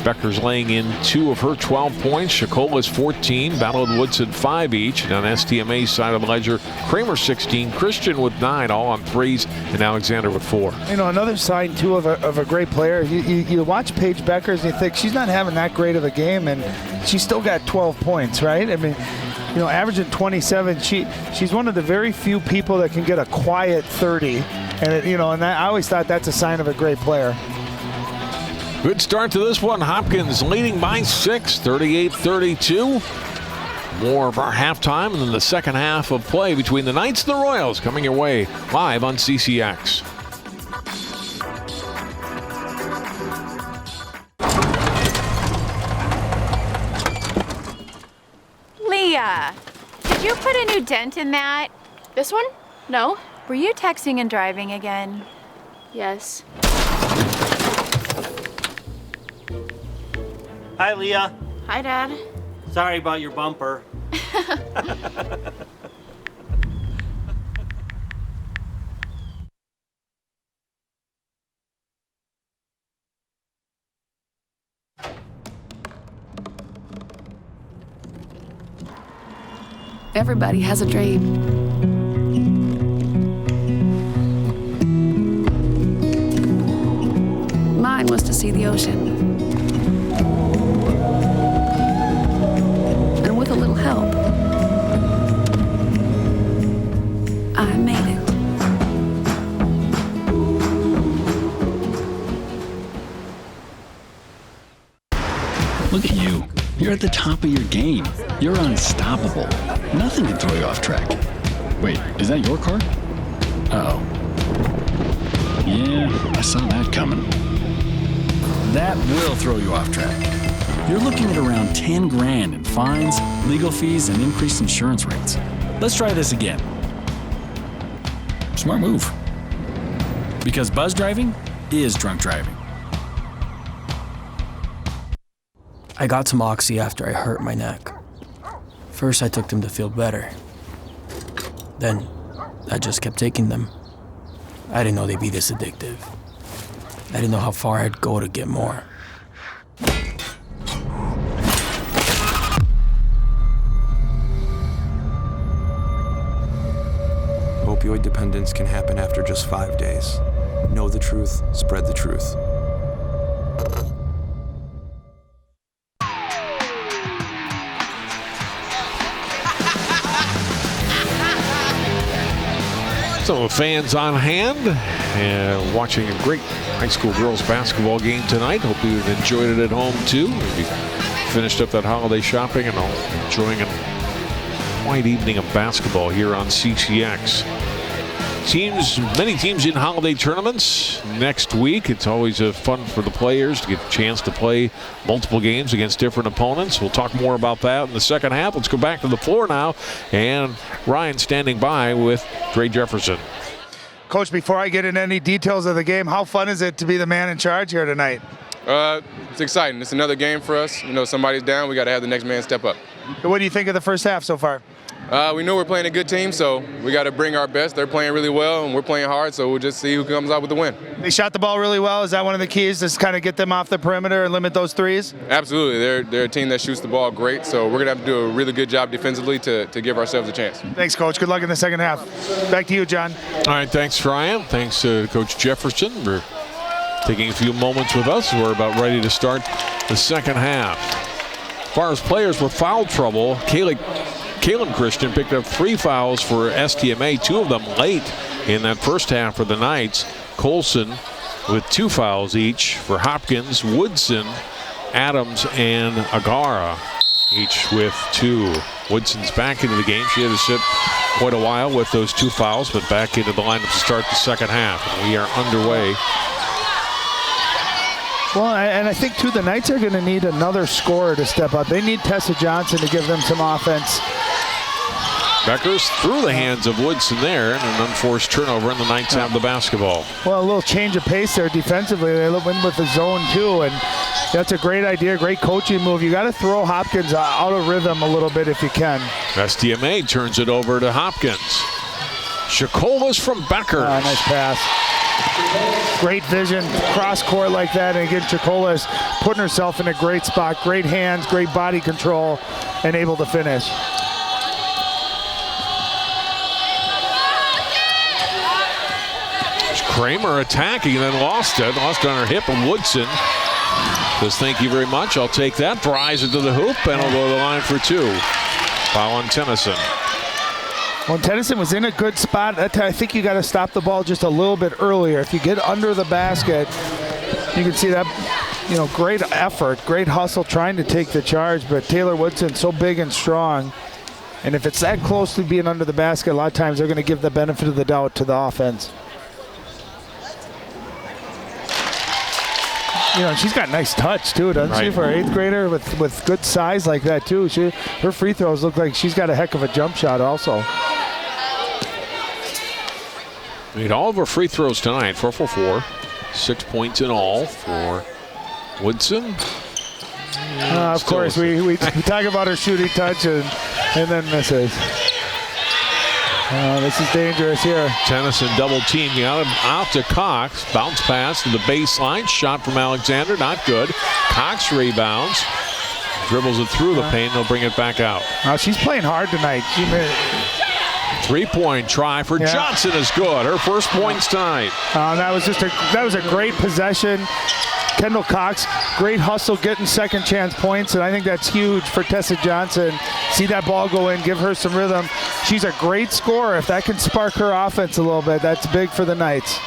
Bueckers laying in 2 of her 12 points. Shakola's 14. Ballard Woodson 5 each. And on STMA's side of the ledger, Kramer 16, Christian with 9, all on threes, and Alexander with 4. You know, another sign, too, of a great player. You watch Paige Bueckers and you think she's not having that great of a game, and she's still got 12 points, right? I mean, you know, averaging 27. She's one of the very few people that can get a quiet 30. And, and I always thought that's a sign of a great player. Good start to this one. Hopkins leading by 6, 38-32. More of our halftime and then the second half of play between the Knights and the Royals coming your way live on CCX. Leah, did you put a new dent in that? This one? No. Were you texting and driving again? Yes. Hi, Leah. Hi, Dad. Sorry about your bumper. Everybody has a dream. Mine was to see the ocean. And with a little help, I made it. Look at you. You're at the top of your game. You're unstoppable. Nothing can throw you off track. Wait, is that your car? Uh-oh. Yeah, I saw that coming. That will throw you off track. You're looking at around 10 grand in fines, legal fees, and increased insurance rates. Let's try this again. Smart move. Because buzz driving is drunk driving. I got some Oxy after I hurt my neck. First, I took them to feel better. Then, I just kept taking them. I didn't know they'd be this addictive. I didn't know how far I'd go to get more. Opioid dependence can happen after just 5 days. Know the truth, spread the truth. Some of the fans on hand and watching a great high school girls basketball game tonight. Hope you enjoyed it at home too. Maybe finished up that holiday shopping and all enjoying a quiet evening of basketball here on CCX. Many teams in holiday tournaments next week. It's always fun for the players to get a chance to play multiple games against different opponents. We'll talk more about that in the second half. Let's go back to the floor now. And Ryan standing by with Dre Jefferson. Coach, before I get into any details of the game, how fun is it to be the man in charge here tonight? It's exciting. It's another game for us. You know, somebody's down. We got to have the next man step up. What do you think of the first half so far? We know we're playing a good team, so we got to bring our best. They're playing really well, and we're playing hard, so we'll just see who comes out with the win. They shot the ball really well. Is that one of the keys, to kind of get them off the perimeter and limit those threes? Absolutely. They're a team that shoots the ball great, so we're going to have to do a really good job defensively to give ourselves a chance. Thanks, Coach. Good luck in the second half. Back to you, John. All right, thanks, Ryan. Thanks to Coach Jefferson for taking a few moments with us. We're about ready to start the second half. As far as players with foul trouble, Kaylin Christian picked up 3 fouls for STMA, 2 of them late in that first half for the Knights. Colson with 2 fouls each for Hopkins, Woodson, Adams, and Agara, each with 2. Woodson's back into the game. She had to sit quite a while with those 2 fouls, but back into the lineup to start the second half. And we are underway. Well, and I think, too, the Knights are going to need another scorer to step up. They need Tessa Johnson to give them some offense. Bueckers through the hands of Woodson there, and an unforced turnover, and the Knights have the basketball. Well, a little change of pace there defensively. They win with the zone, too, and that's a great idea, great coaching move. You got to throw Hopkins out of rhythm a little bit if you can. STMA turns it over to Hopkins. Shakolas from Bueckers. Nice pass. Great vision, cross court like that, and again, Shakolas putting herself in a great spot. Great hands, great body control, and able to finish. Kramer attacking and then lost it. Lost it on her hip, and Woodson says, thank you very much, I'll take that. Drives it to the hoop, and will go to the line for 2. Foul on Tennyson. Well, Tennyson was in a good spot. I think you got to stop the ball just a little bit earlier. If you get under the basket, you can see that, great effort, great hustle trying to take the charge, but Taylor Woodson so big and strong. And if it's that close to being under the basket, a lot of times they're going to give the benefit of the doubt to the offense. She's got nice touch, too, doesn't she, for an 8th grader with good size like that, too. Her free throws look like she's got a heck of a jump shot also. Made all of her free throws tonight, 4 for 4. 6 points in all for Woodson. Of course, we talk about her shooting touch and then misses. This is dangerous here. Tennyson double teaming out to Cox. Bounce pass to the baseline. Shot from Alexander, not good. Cox rebounds. Dribbles it through the paint. They'll bring it back out. She's playing hard tonight. 3-point try for Johnson is good. Her first points tonight. That was a great possession. Kendall Cox, great hustle, getting second chance points, and I think that's huge for Tessa Johnson. See that ball go in, give her some rhythm. She's a great scorer. If that can spark her offense a little bit, that's big for the Knights.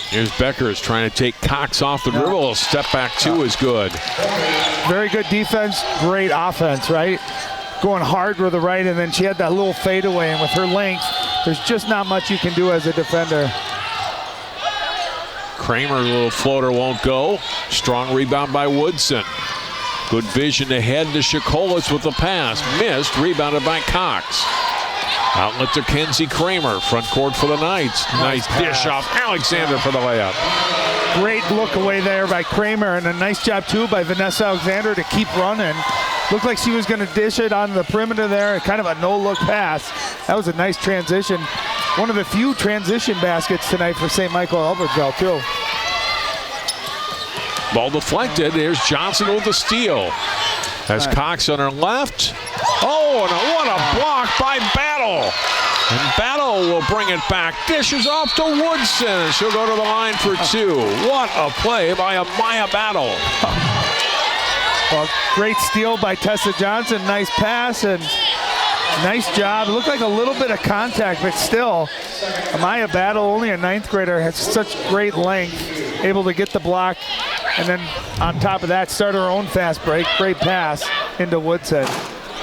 Here's Bueckers trying to take Cox off the dribble. A step back 2 is good. Very good defense, great offense, right? Going hard with the right, and then she had that little fadeaway, and with her length, there's just not much you can do as a defender. Kramer, a little floater won't go. Strong rebound by Woodson. Good vision ahead to Shakolas with the pass. Missed, rebounded by Cox. Outlet to Kenzie Kramer. Front court for the Knights. Nice dish off Alexander for the layup. Great look away there by Kramer, and a nice job too by Vanessa Alexander to keep running. Looked like she was going to dish it on the perimeter there, kind of a no-look pass. That was a nice transition. One of the few transition baskets tonight for St. Michael-Albertville, too. Ball deflected. There's Johnson with the steal. Has Cox on her left. Oh, and what a block by Battle. And Battle will bring it back. Dishes off to Woodson. She'll go to the line for 2. What a play by Amaya Battle. Well, great steal by Tessa Johnson. Nice pass and nice job. It looked like a little bit of contact, but still, Amaya Battle, only a 9th grader, has such great length, able to get the block, and then on top of that, start her own fast break. Great pass into Woodson.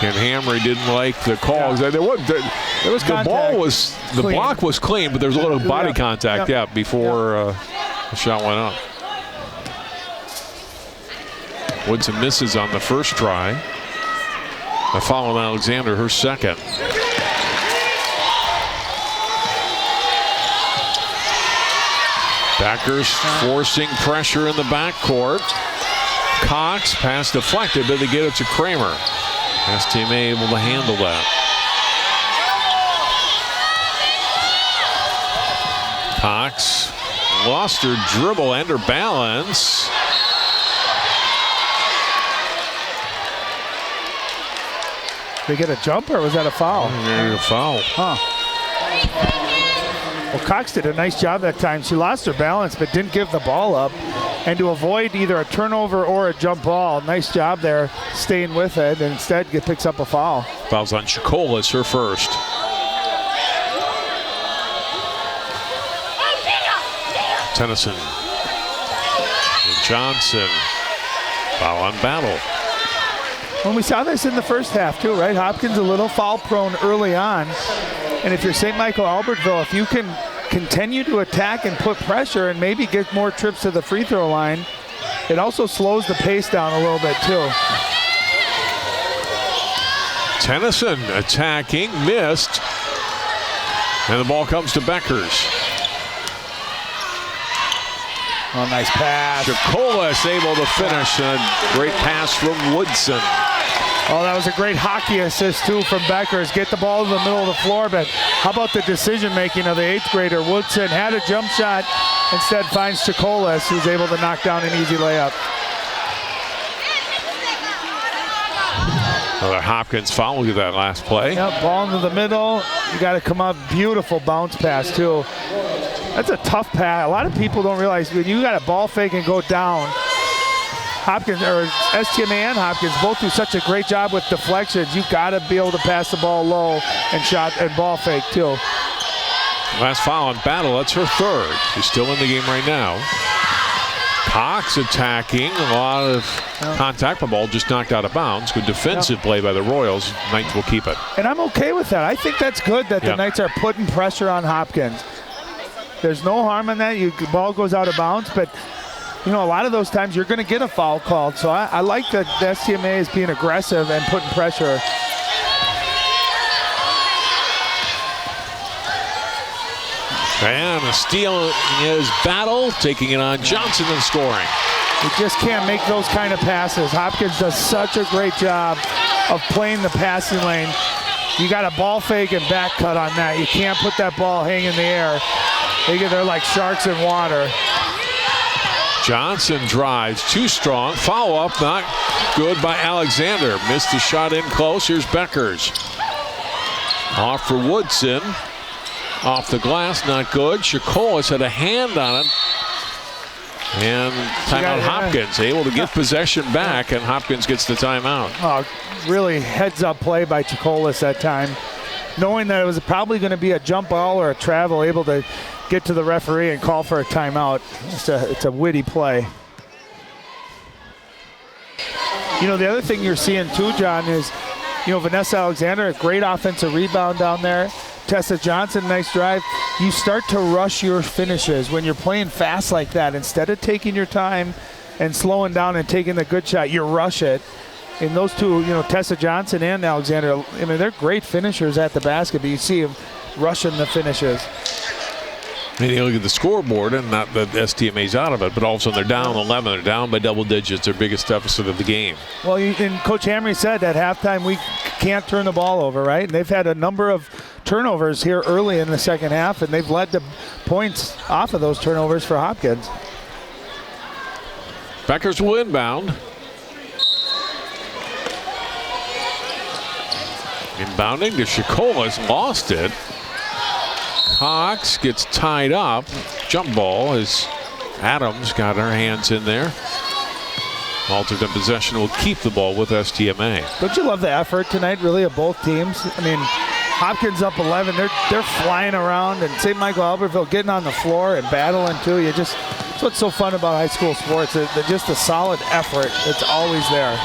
And Hamry didn't like the call. Yeah. There was the ball was the clean. block was clean, but there was a little body contact, before the shot went up. Woodson misses on the first try. A foul on Alexander, her second. Bueckers forcing pressure in the backcourt. Cox, pass deflected, but they get it to Kramer. STMA able to handle that. Cox lost her dribble and her balance. They get a jump, or was that a foul? A foul. Huh. Well, Cox did a nice job that time. She lost her balance but didn't give the ball up. And to avoid either a turnover or a jump ball, nice job there staying with it, and instead picks up a foul. Fouls on Chacolas, her first. Tennyson. And Johnson. Foul on Battle. Well, we saw this in the first half too, right? Hopkins a little foul prone early on. And if you're St. Michael-Albertville, if you can continue to attack and put pressure and maybe get more trips to the free throw line, it also slows the pace down a little bit too. Tennyson attacking, missed. And the ball comes to Bueckers. Oh, nice pass. Chacolas able to finish. A great pass from Woodson. Oh, that was a great hockey assist too from Bueckers. Get the ball to the middle of the floor, but how about the decision making of the 8th grader? Woodson had a jump shot, instead finds Chacolas, who's able to knock down an easy layup. Another Hopkins foul. Look at that last play. Yep, ball into the middle. You got to come up. Beautiful bounce pass too. That's a tough pass. A lot of people don't realize when you got a ball fake and go down, Hopkins, or STMA and Hopkins both do such a great job with deflections. You got to be able to pass the ball low and shot and ball fake too. Last foul on Battle. That's her third. She's still in the game right now. Cox attacking. A lot of contact. The ball just knocked out of bounds. Good defensive play by the Royals. Knights will keep it. And I'm okay with that. I think that's good that the Knights are putting pressure on Hopkins. There's no harm in that. The ball goes out of bounds, but you know, a lot of those times you're going to get a foul called. So I like that the STMA is being aggressive and putting pressure. And a steal is Battle, taking it on Johnson and scoring. You just can't make those kind of passes. Hopkins does such a great job of playing the passing lane. You got a ball fake and back cut on that. You can't put that ball hang in the air. They're like sharks in water. Johnson drives, too strong. Follow-up, not good by Alexander. Missed the shot in close. Here's Bueckers. Off for Woodson. Off the glass, not good. Chacolas had a hand on it. And timeout Hopkins, able to get possession back, and Hopkins gets the timeout. Oh, really heads-up play by Chacolas that time. Knowing that it was probably going to be a jump ball or a travel, able to get to the referee and call for a timeout. It's a witty play. You know, the other thing you're seeing too, John, is, you know, Vanessa Alexander, a great offensive rebound down there. Tessa Johnson, nice drive. You start to rush your finishes when you're playing fast like that. Instead of taking your time and slowing down and taking the good shot, you rush it. And those two, you know, Tessa Johnson and Alexander, I mean, they're great finishers at the basket, but you see them rushing the finishes. And you look at the scoreboard, and not that STMA's out of it, but all of a sudden they're down 11. They're down by double digits, their biggest deficit of the game. Well, and Coach Hamry said at halftime we can't turn the ball over, right? And they've had a number of turnovers here early in the second half, and they've led to points off of those turnovers for Hopkins. Bueckers will inbound. Inbounding to Chacolas, lost it. Cox gets tied up. Jump ball as Adams got her hands in there. Alternate possession will keep the ball with STMA. Don't you love the effort tonight, really, of both teams? I mean, Hopkins up 11. They're flying around, and St. Michael-Albertville getting on the floor and battling too. That's what's so fun about high school sports. Just a solid effort. It's always there.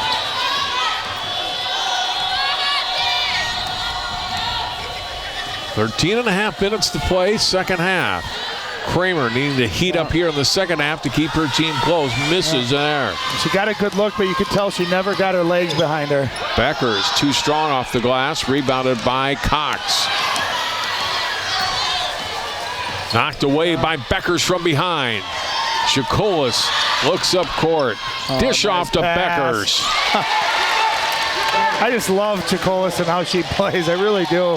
.5 minutes to play, second half. Kramer needing to heat up here in the second half to keep her team close. Misses there. She got a good look, but you could tell she never got her legs behind her. Bueckers too strong off the glass, rebounded by Cox. Knocked away by Bueckers from behind. Chacolas looks up court. Dish off to Bueckers. I just love Chacolas and how she plays. I really do.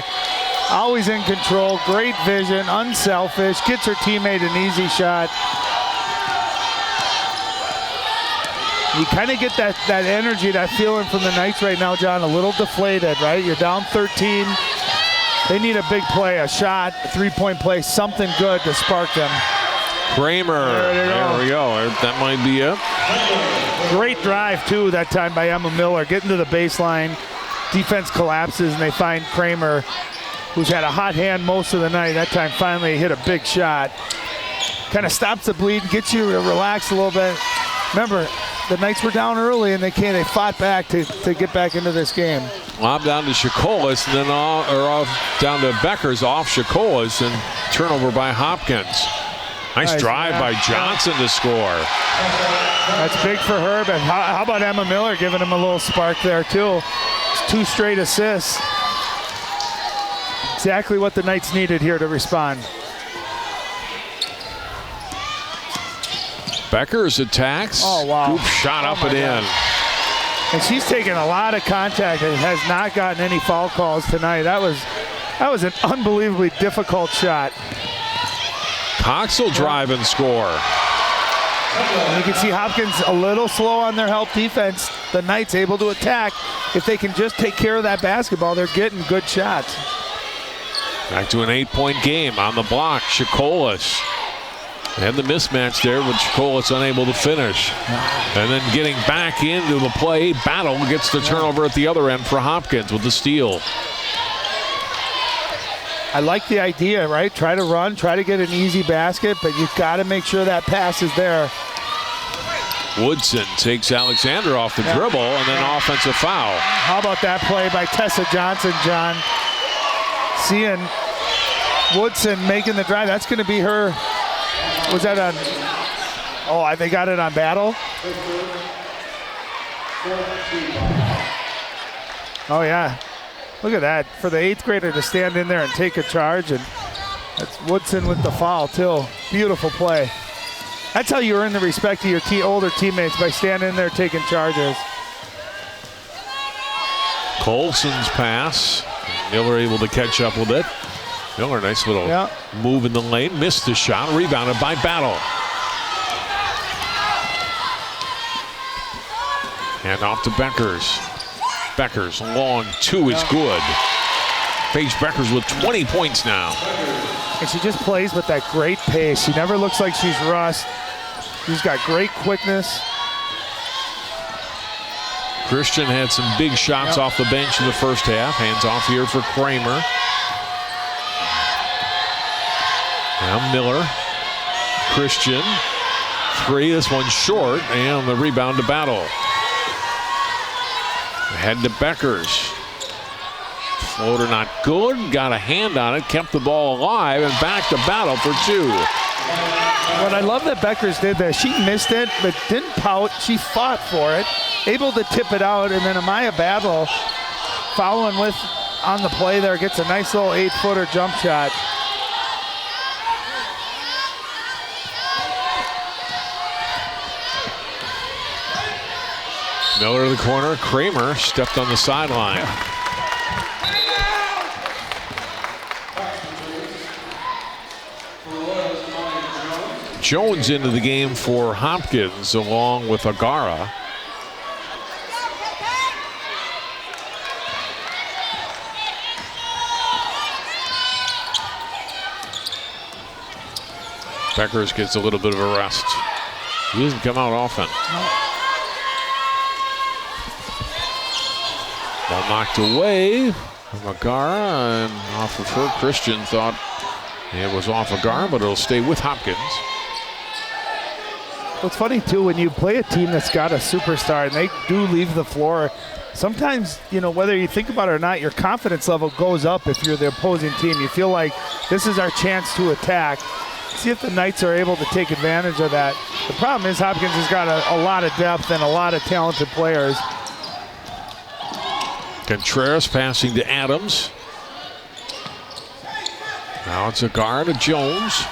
Always in control, great vision, unselfish, gets her teammate an easy shot. You kind of get that energy, that feeling from the Knights right now, John, a little deflated, right? You're down 13. They need a big play, a shot, a three-point play, something good to spark them. Kramer. There we go. That might be it. Great drive, too, that time by Emma Miller. Getting to the baseline. Defense collapses, and they find Kramer, who's had a hot hand most of the night. That time finally hit a big shot. Kind of stops the bleed, gets you to relax a little bit. Remember, the Knights were down early, and they fought back to get back into this game. Lob down to Shakolis, and then down to Bueckers off Shakolis, and turnover by Hopkins. Nice drive by Johnson to score. That's big for her, but how about Emma Miller giving him a little spark there, too? It's 2 straight assists. Exactly what the Knights needed here to respond. Bueckers attacks. Oh, wow. Scoop shot up and in. And she's taken a lot of contact and has not gotten any foul calls tonight. That was an unbelievably difficult shot. Cox will drive and score. And you can see Hopkins a little slow on their help defense. The Knights able to attack. If they can just take care of that basketball, they're getting good shots. Back to an 8-point game on the block. Shakolis. And the mismatch there, but Shakolis unable to finish. And then getting back into the play. Battle gets the turnover at the other end for Hopkins with the steal. I like the idea, right? Try to run, try to get an easy basket, but you've got to make sure that pass is there. Woodson takes Alexander off the dribble, and then offensive foul. How about that play by Tessa Johnson, John? Seeing Woodson making the drive. That's going to be her. Was that on? Oh, they got it on Battle. Oh, yeah. Look at that. For the 8th grader to stand in there and take a charge. And that's Woodson with the foul, too. Beautiful play. That's how you earn the respect of your older teammates, by standing in there taking charges. Colson's pass. Miller able to catch up with it. Miller, nice little move in the lane. Missed the shot. Rebounded by Battle. And off to Bueckers. Bueckers, long 2 is good. Paige Bueckers with 20 points now. And she just plays with that great pace. She never looks like she's rushed. She's got great quickness. Christian had some big shots off the bench in the first half. Hands off here for Kramer. Now Miller. Christian. 3, this one short, and the rebound to Battle. Ahead to Bueckers. Floater not good. Got a hand on it. Kept the ball alive. And back to Battle for 2. What I love that Bueckers did there, she missed it, but didn't pout. She fought for it. Able to tip it out. And then Amaya Battle following with on the play there. Gets a nice little 8-footer jump shot. Miller to the corner. Kramer stepped on the sideline. Jones into the game for Hopkins along with Agara. Bueckers gets a little bit of a rest. He doesn't come out often. Ball knocked away from Agara, and off of her. Christian thought it was off Agara, but it'll stay with Hopkins. What's funny, too, when you play a team that's got a superstar and they do leave the floor, sometimes, you know, whether you think about it or not, your confidence level goes up if you're the opposing team. You feel like this is our chance to attack. See if the Knights are able to take advantage of that. The problem is Hopkins has got a lot of depth and a lot of talented players. Contreras passing to Adams. Now it's Agara to Jones.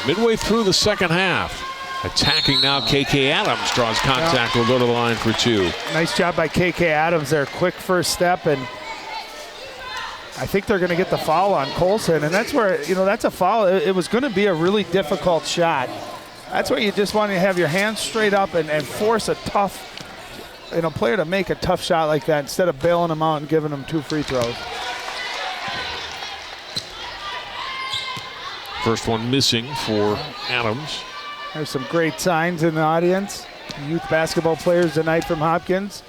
Midway through the second half. Attacking now, KK Adams draws contact. Will go to the line for 2. Nice job by KK Adams there. Quick first step, and I think they're going to get the foul on Colson. And that's where, you know, that's a foul. It was going to be a really difficult shot. That's where you just want to have your hands straight up and force a tough player to make a tough shot like that instead of bailing them out and giving them 2 free throws. First one missing for Adams. There's some great signs in the audience. Youth basketball players tonight from Hopkins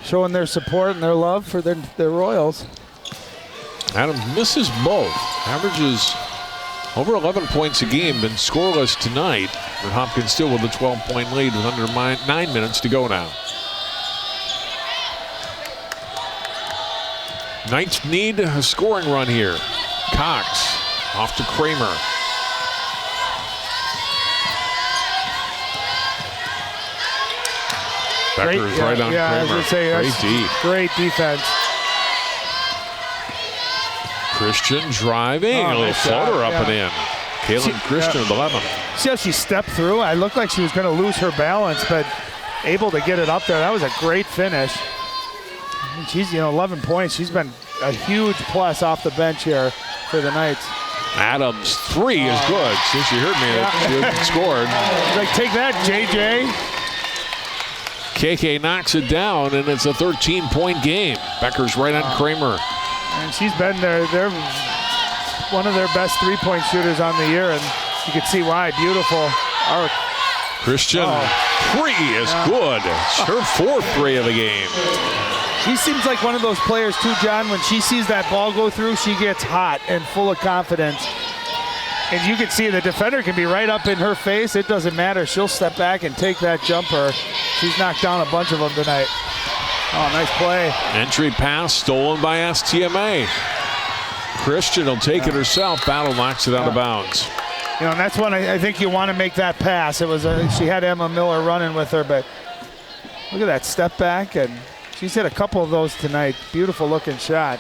showing their support and their love for their Royals. Adams misses both. Averages over 11 points a game, been scoreless tonight. But Hopkins still with a 12-point lead with under 9 minutes to go now. Knights need a scoring run here. Cox off to Kramer. Bueckers right on Kramer. Great D. Great defense. Christian driving. A little floater up and in. Kaylin Christian with 11. See how she stepped through? I looked like she was going to lose her balance, but able to get it up there. That was a great finish. And she's, 11 points. She's been a huge plus off the bench here for the Knights. Adams' 3 is good. Since you heard me, she hasn't scored. Like, take that, JJ. KK knocks it down, and it's a 13-point game. Bueckers right on Kramer. And she's been they're one of their best 3-point shooters on the year, and you can see why. Beautiful arc. Christian, 3 is good. It's her 4th 3 of the game. She seems like one of those players too, John. When she sees that ball go through, she gets hot and full of confidence. And you can see the defender can be right up in her face. It doesn't matter. She'll step back and take that jumper. She's knocked down a bunch of them tonight. Oh, nice play. Entry pass stolen by STMA. Christian will take it herself. Battle knocks it out of bounds. And that's when I think you want to make that pass. It was she had Emma Miller running with her, but look at that step back, and she's hit a couple of those tonight. Beautiful looking shot.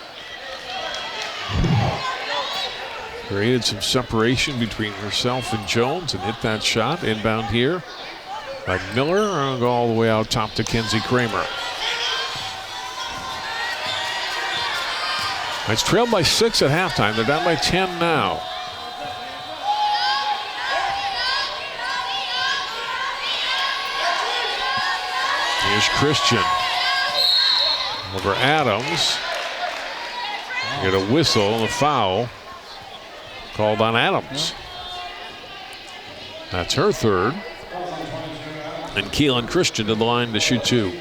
Created some separation between herself and Jones and hit that shot. Inbound here by Miller. I'll go all the way out top to Kenzie Kramer. It's trailed by 6 at halftime. They're down by 10 now. Here's Christian. Over Adams. Get a whistle and a foul called on Adams. That's her 3rd. And Keelan Christian to the line to shoot 2.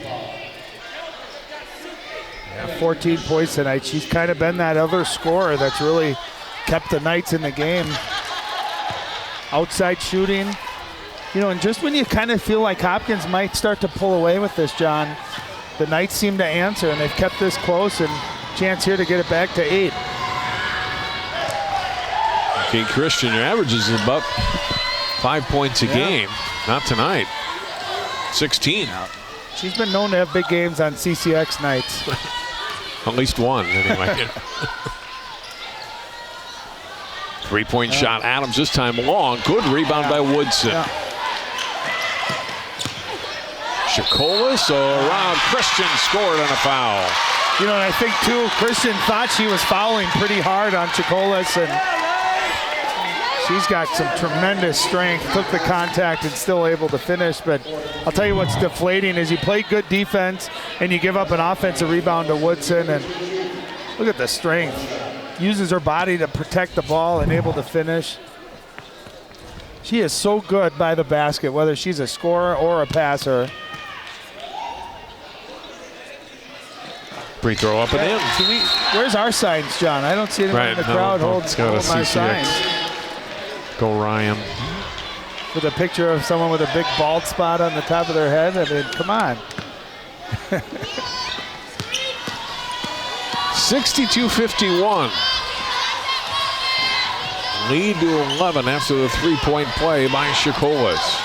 14 points tonight. She's kind of been that other scorer that's really kept the Knights in the game. Outside shooting. And just when you kind of feel like Hopkins might start to pull away with this, John, the Knights seem to answer, and they've kept this close, and chance here to get it back to 8. Okay, Christian, your average is about 5 points a game. Not tonight. 16. She's been known to have big games on CCX nights. At least one, anyway. 3-point shot. Adams this time long. Good rebound by Woodson. Shakolis around. Christian scored on a foul. And I think, too, Christian thought she was fouling pretty hard on Shakolis, and she's got some tremendous strength, took the contact and still able to finish. But I'll tell you what's deflating is you play good defense and you give up an offensive rebound to Woodson, and look at the strength. Uses her body to protect the ball and able to finish. She is so good by the basket, whether she's a scorer or a passer. Free throw up and in. Where's our signs, John? I don't see anyone in the crowd holding my signs. Go Ryan. With a picture of someone with a big bald spot on the top of their head. I mean, come on. 62-51. Lead to 11 after the 3-point play by Shakolis.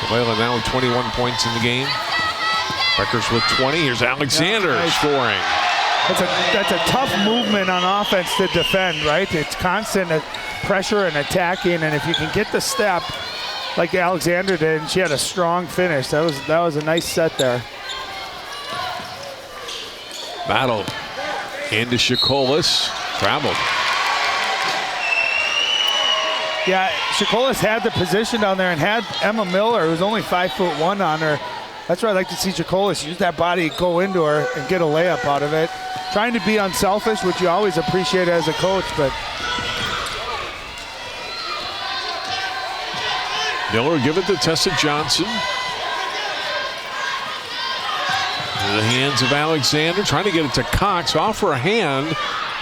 Layla now with 21 points in the game. Bueckers with 20. Here's Alexander scoring. That's a tough movement on offense to defend, right? It's constant pressure and attacking, and if you can get the step like Alexander did, and she had a strong finish. That was a nice set there. Battle into Shakolis. Traveled. Yeah, Chacolas had the position down there and had Emma Miller, who's only 5'1", on her. That's where I like to see Chacolas use that body, go into her, and get a layup out of it. Trying to be unselfish, which you always appreciate as a coach, but Miller give it to Tessa Johnson. In the hands of Alexander, trying to get it to Cox, off her hand.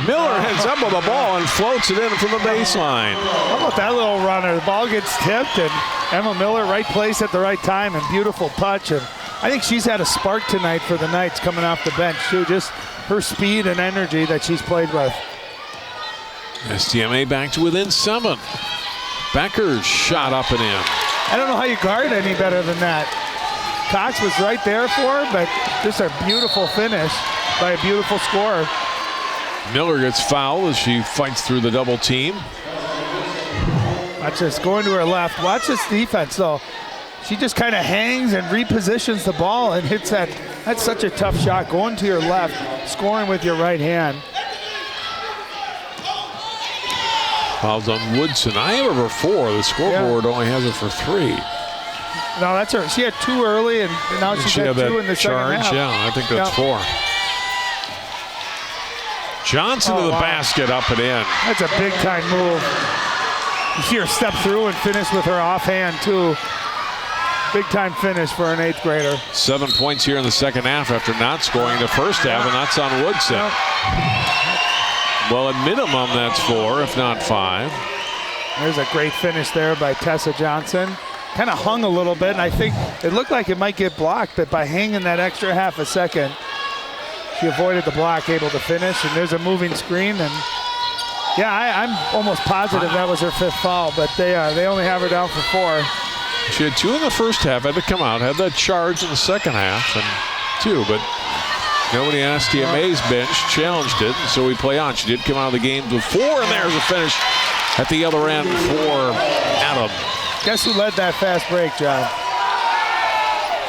Miller heads up with the ball and floats it in from the baseline. How about that little runner? The ball gets tipped, and Emma Miller, right place at the right time, and beautiful touch. And I think she's had a spark tonight for the Knights coming off the bench, too. Just her speed and energy that she's played with. STMA back to within 7. Bueckers shot up and in. I don't know how you guard any better than that. Cox was right there for her, but just a beautiful finish by a beautiful scorer. Miller gets fouled as she fights through the double team. Watch this, going to her left. Watch this defense, though. She just kind of hangs and repositions the ball and hits that. That's such a tough shot, going to your left, scoring with your right hand. Fouls on Woodson. I have her for 4. The scoreboard only has her for 3. No, that's her. She had 2 early, and now she's had 2 in the second half. Yeah, I think that's 4. Johnson to the basket, up and in. That's a big-time move. You see her step through and finish with her offhand, too. Big-time finish for an 8th grader. 7 points here in the second half after not scoring the first half, and that's on Woodson. Well, at minimum, that's 4, if not 5. There's a great finish there by Tessa Johnson. Kind of hung a little bit, and I think it looked like it might get blocked, but by hanging that extra half a second, she avoided the block, able to finish, and there's a moving screen. And yeah, I'm almost positive that was her 5th foul, but they only have her down for 4. She had 2 in the first half, had to come out, had that charge in the second half, and 2, but nobody on STMA's bench challenged it, and so we play on. She did come out of the game with 4, and there's a finish at the other end for Adam. Guess who led that fast break, John?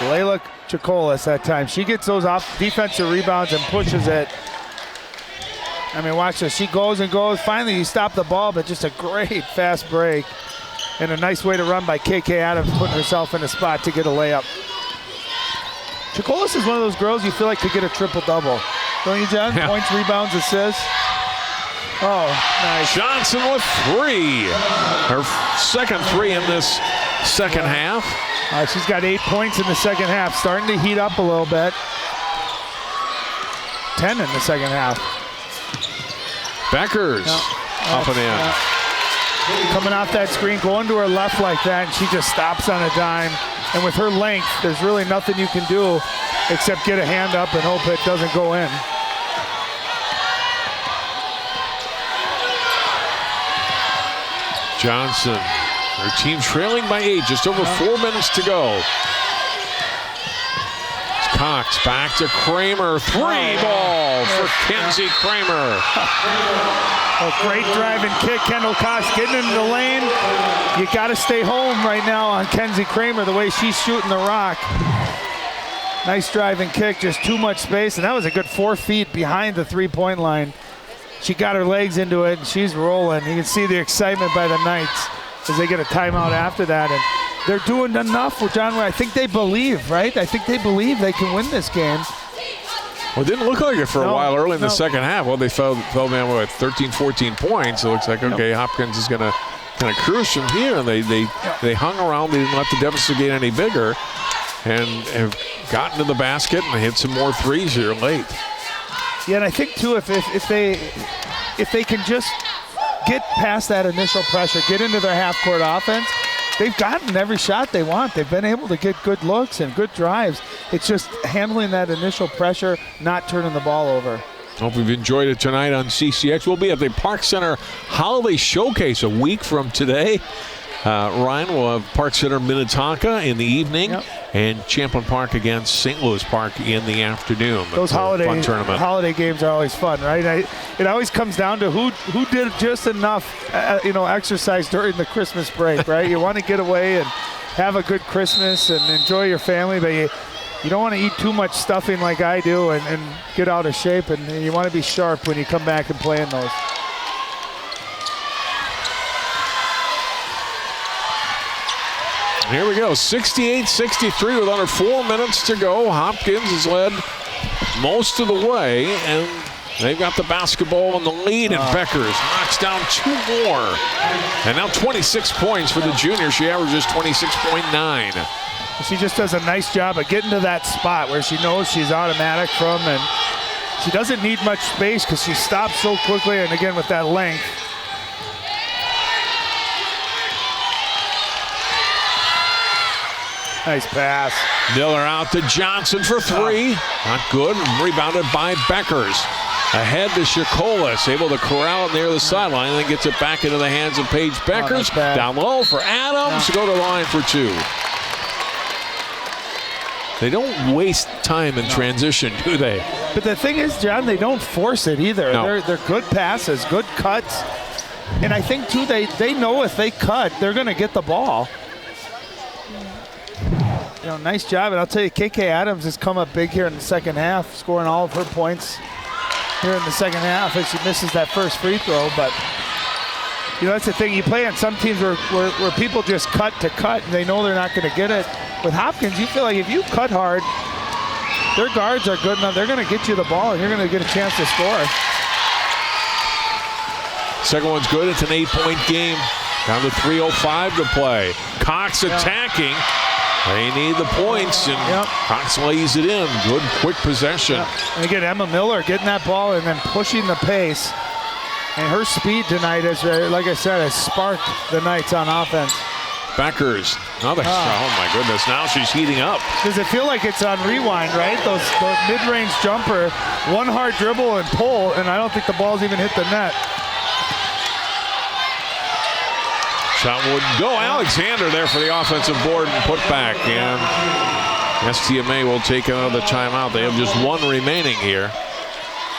Layla Chacolas that time. She gets those off defensive rebounds and pushes it. I mean, watch this. She goes and goes. Finally, you stop the ball, but just a great fast break. And a nice way to run by KK Adams, putting herself in a spot to get a layup. Chacolas is one of those girls you feel like could get a triple-double. Don't you, John? Yeah. Points, rebounds, assists. Oh, nice. Johnson with 3. Her second 3 in this second half. She's got 8 points in the second half. Starting to heat up a little bit. 10 in the second half. Bueckers up and in. Coming off that screen, going to her left like that, and she just stops on a dime. And with her length, there's really nothing you can do except get a hand up and hope it doesn't go in. Johnson, her team trailing by 8, just over 4 minutes to go. Cox back to Kramer, 3 ball for Kenzie Kramer. A great drive and kick, Kendall Cox getting into the lane. You got to stay home right now on Kenzie Kramer, the way she's shooting the rock. Nice drive and kick, just too much space, and that was a good 4 feet behind the 3-point line. She got her legs into it, and she's rolling. You can see the excitement by the Knights as they get a timeout after that. And they're doing enough with John. I think they believe, right? I think they believe they can win this game. Well, it didn't look like it for a while early in the second half. Well, they fell down with 13, 14 points. It looks like, okay, Hopkins is going to kind of cruise from here. And they hung around. They didn't let the deficit get any bigger and have gotten to the basket and hit some more threes here late. Yeah, and I think, too, if they can just get past that initial pressure, get into their half-court offense, they've gotten every shot they want. They've been able to get good looks and good drives. It's just handling that initial pressure, not turning the ball over. Hope you've enjoyed it tonight on CCX. We'll be at the Park Center Holiday Showcase a week from today. Ryan will have Park Center Minnetonka in the evening and Champlin Park against St. Louis Park in the afternoon. Those holiday games are always fun, right? It always comes down to who did just enough, exercise during the Christmas break, right? You want to get away and have a good Christmas and enjoy your family, but you don't want to eat too much stuffing like I do and get out of shape, and you want to be sharp when you come back and play in those. Here we go, 68-63 with under 4 minutes to go. Hopkins has led most of the way, and they've got the basketball in the lead, and Bueckers knocks down 2 more. And now 26 points for the junior. She averages 26.9. She just does a nice job of getting to that spot where she knows she's automatic from, and she doesn't need much space because she stops so quickly, and again with that length. Nice pass. Miller out to Johnson for 3. Not good. Rebounded by Bueckers. Ahead to Shakolis, able to corral it near the sideline, and then gets it back into the hands of Paige Bueckers. Down low for Adams to go to the line for 2. They don't waste time in transition, do they? But the thing is, John, they don't force it either. No. They're good passes, good cuts. And I think, too, they know if they cut, they're going to get the ball. You know, nice job. And I'll tell you, KK Adams has come up big here in the second half, scoring all of her points here in the second half as she misses that first free throw. But, you know, that's the thing. You play on some teams where people just cut to cut, and they know they're not going to get it. With Hopkins, you feel like if you cut hard, their guards are good enough. They're going to get you the ball, and you're going to get a chance to score. Second one's good. It's an 8-point game. Down to 3:05 to play. Cox attacking. They need the points, and Cox lays it in. Good, quick possession. And again, Emma Miller getting that ball and then pushing the pace. And her speed tonight, is, like I said, has sparked the Knights on offense. Bueckers, another shot. Oh my goodness, now she's heating up. Does it feel like it's on rewind, right? Those mid-range jumper, one hard dribble and pull, and I don't think the ball's even hit the net. Shot wouldn't go. Alexander there for the offensive board and put back. And STMA will take another timeout. They have just 1 remaining here.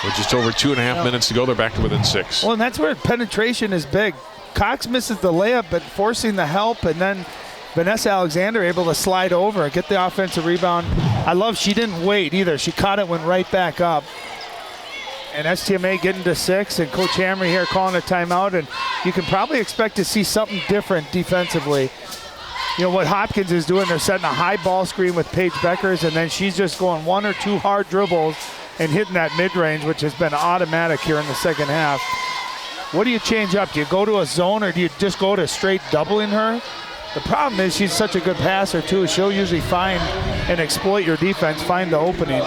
With just over 2.5 minutes to go, they're back to within 6. Well, and that's where penetration is big. Cox misses the layup, but forcing the help, and then Vanessa Alexander able to slide over, get the offensive rebound. I love she didn't wait either. She caught it, went right back up. And STMA getting to 6, and Coach Hamry here calling a timeout, and you can probably expect to see something different defensively. You know, what Hopkins is doing, they're setting a high ball screen with Paige Bueckers, and then she's just going 1 or 2 hard dribbles and hitting that mid-range, which has been automatic here in the second half. What do you change up? Do you go to a zone, or do you just go to straight doubling her? The problem is she's such a good passer, too. She'll usually find and exploit your defense, find the opening.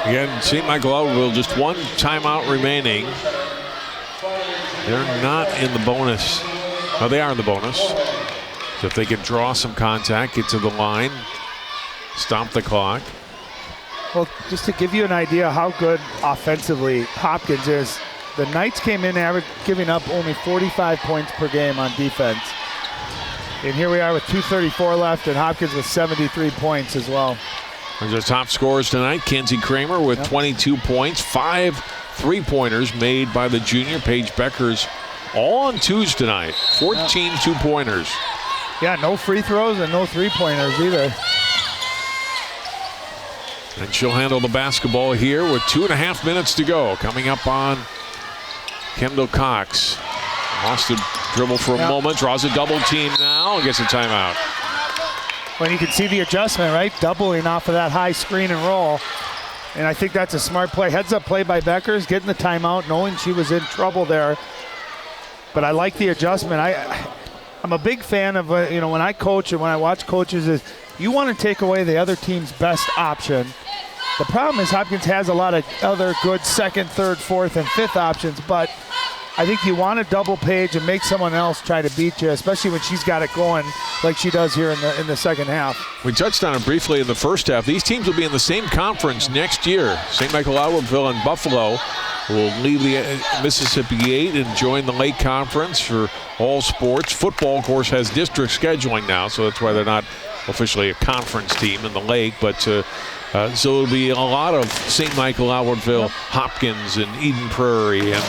Again, St. Michael-Albertville, just 1 timeout remaining. They're not in the bonus. Oh, they are in the bonus. So if they can draw some contact, get to the line, stop the clock. Well, just to give you an idea how good offensively Hopkins is, the Knights came in average, giving up only 45 points per game on defense. And here we are with 2:34 left, and Hopkins with 73 points as well. There's our top scorers tonight. Kenzie Kramer with 22 points, 5 3-pointers made by the junior Paige Bueckers, all on 2s tonight. 14 2-pointers. Yeah, no free throws and no 3-pointers either. And she'll handle the basketball here with 2.5 minutes to go. Coming up on Kendall Cox. Lost the dribble for a moment, draws a double team now, and gets a timeout. When you can see the adjustment, right? Doubling off of that high screen and roll. And I think that's a smart play. Heads up play by Bueckers, getting the timeout, knowing she was in trouble there. But I like the adjustment. I'm a big fan of, you know, when I coach and when I watch coaches, is you want to take away the other team's best option. The problem is Hopkins has a lot of other good 2nd, 3rd, 4th, and 5th options, but I think you want to double Paige and make someone else try to beat you, especially when she's got it going like she does here in the second half. We touched on it briefly in the first half. These teams will be in the same conference next year. St. Michael-Albertville and Buffalo will leave the Mississippi 8 and join the Lake Conference for all sports. Football, of course, has district scheduling now, so that's why they're not officially a conference team in the Lake, but so it'll be a lot of St. Michael-Albertville, Hopkins, and Eden Prairie, and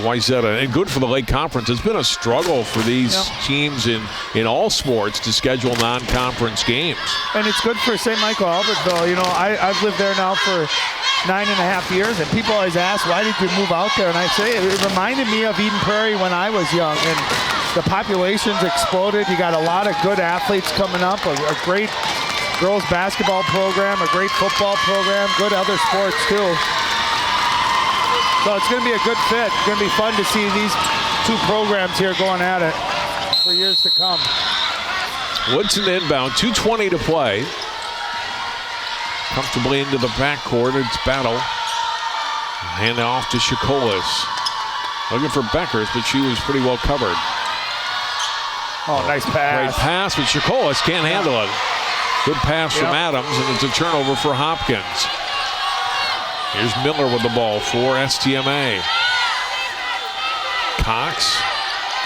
Wayzata, and good for the Lake Conference. It's been a struggle for these teams in all sports to schedule non-conference games. And it's good for St. Michael-Albertville. You know, I've lived there now for 9.5 years, and people always ask, why did you move out there? And I say, it reminded me of Eden Prairie when I was young. And the population's exploded. You got a lot of good athletes coming up, a great girls basketball program, a great football program, good other sports too. So it's going to be a good fit. It's going to be fun to see these two programs here going at it for years to come. Woodson inbound, 2:20 to play. Comfortably into the backcourt, it's Battle. Hand it off to Shakolis. Looking for Bueckers, but she was pretty well covered. Oh, nice pass. Great pass, but Shakolis can't handle it. Good pass from Adams, and it's a turnover for Hopkins. Here's Miller with the ball for STMA. Cox,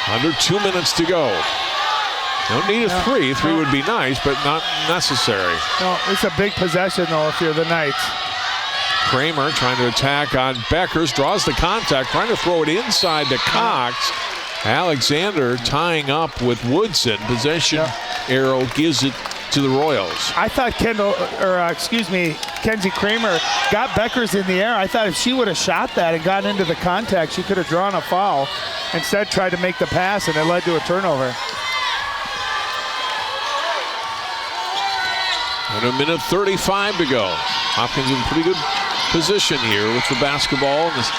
under 2 minutes to go. Don't need a three. Three would be nice, but not necessary. No, it's a big possession, though, if you're the Knights. Kramer trying to attack on Bueckers, draws the contact, trying to throw it inside to Cox. Alexander tying up with Woodson. Possession arrow gives it to the Royals. I thought Kenzie Kramer got Bueckers in the air. I thought if she would have shot that and gotten into the contact, she could have drawn a foul. Instead, tried to make the pass, and it led to a turnover. And 1:35 to go. Hopkins in pretty good position here with the basketball and this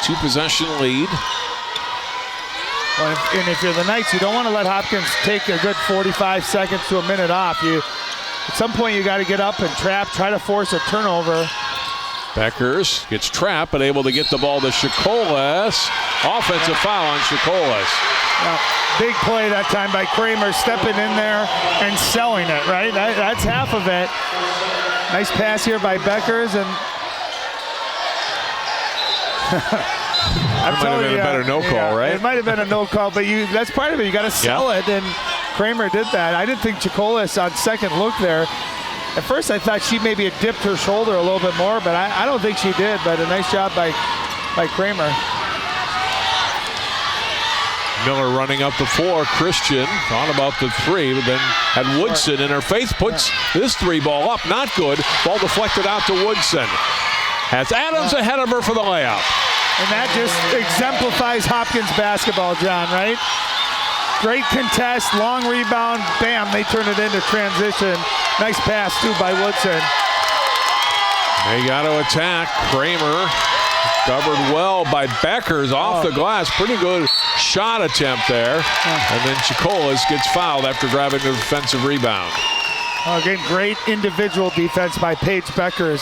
two-possession lead. Well, and if you're the Knights, you don't want to let Hopkins take a good 45 seconds to a minute off. At some point, you got to get up and trap, try to force a turnover. Bueckers gets trapped, but able to get the ball to Shakolis. Offensive foul on Shakolis. Big play that time by Kramer, stepping in there and selling it, right? That's half of it. Nice pass here by Bueckers, and It might have been a better no call, right? It might have been a no call, but that's part of it. You got to sell it, and Kramer did that. I didn't think Shakolis on second look there. At first, I thought she maybe had dipped her shoulder a little bit more, but I don't think she did. But a nice job by Kramer. Miller running up the floor. Christian thought about the three, but then had Woodson in her face. Puts this three ball up. Not good. Ball deflected out to Woodson. Has Adams ahead of her for the layup. And that just exemplifies Hopkins basketball, John, right? Great contest, long rebound, bam, they turn it into transition. Nice pass, too, by Woodson. They got to attack. Kramer covered well by Bueckers off the glass. Pretty good shot attempt there. And then Shakolis gets fouled after grabbing the defensive rebound. Again, great individual defense by Paige Bueckers.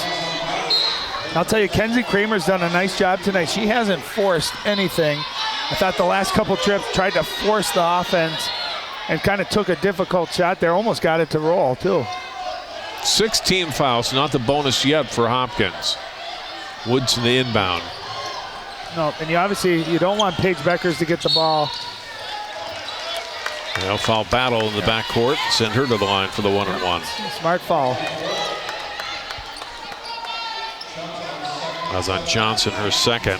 I'll tell you, Kenzie Kramer's done a nice job tonight. She hasn't forced anything. I thought the last couple trips tried to force the offense and kind of took a difficult shot there. Almost got it to roll, too. 16 fouls, not the bonus yet for Hopkins. Woodson the inbound. No, and you don't want Paige Bueckers to get the ball. They'll foul Battle in the backcourt. Send her to the line for the one-on-one. Smart foul. That's on Johnson, her second.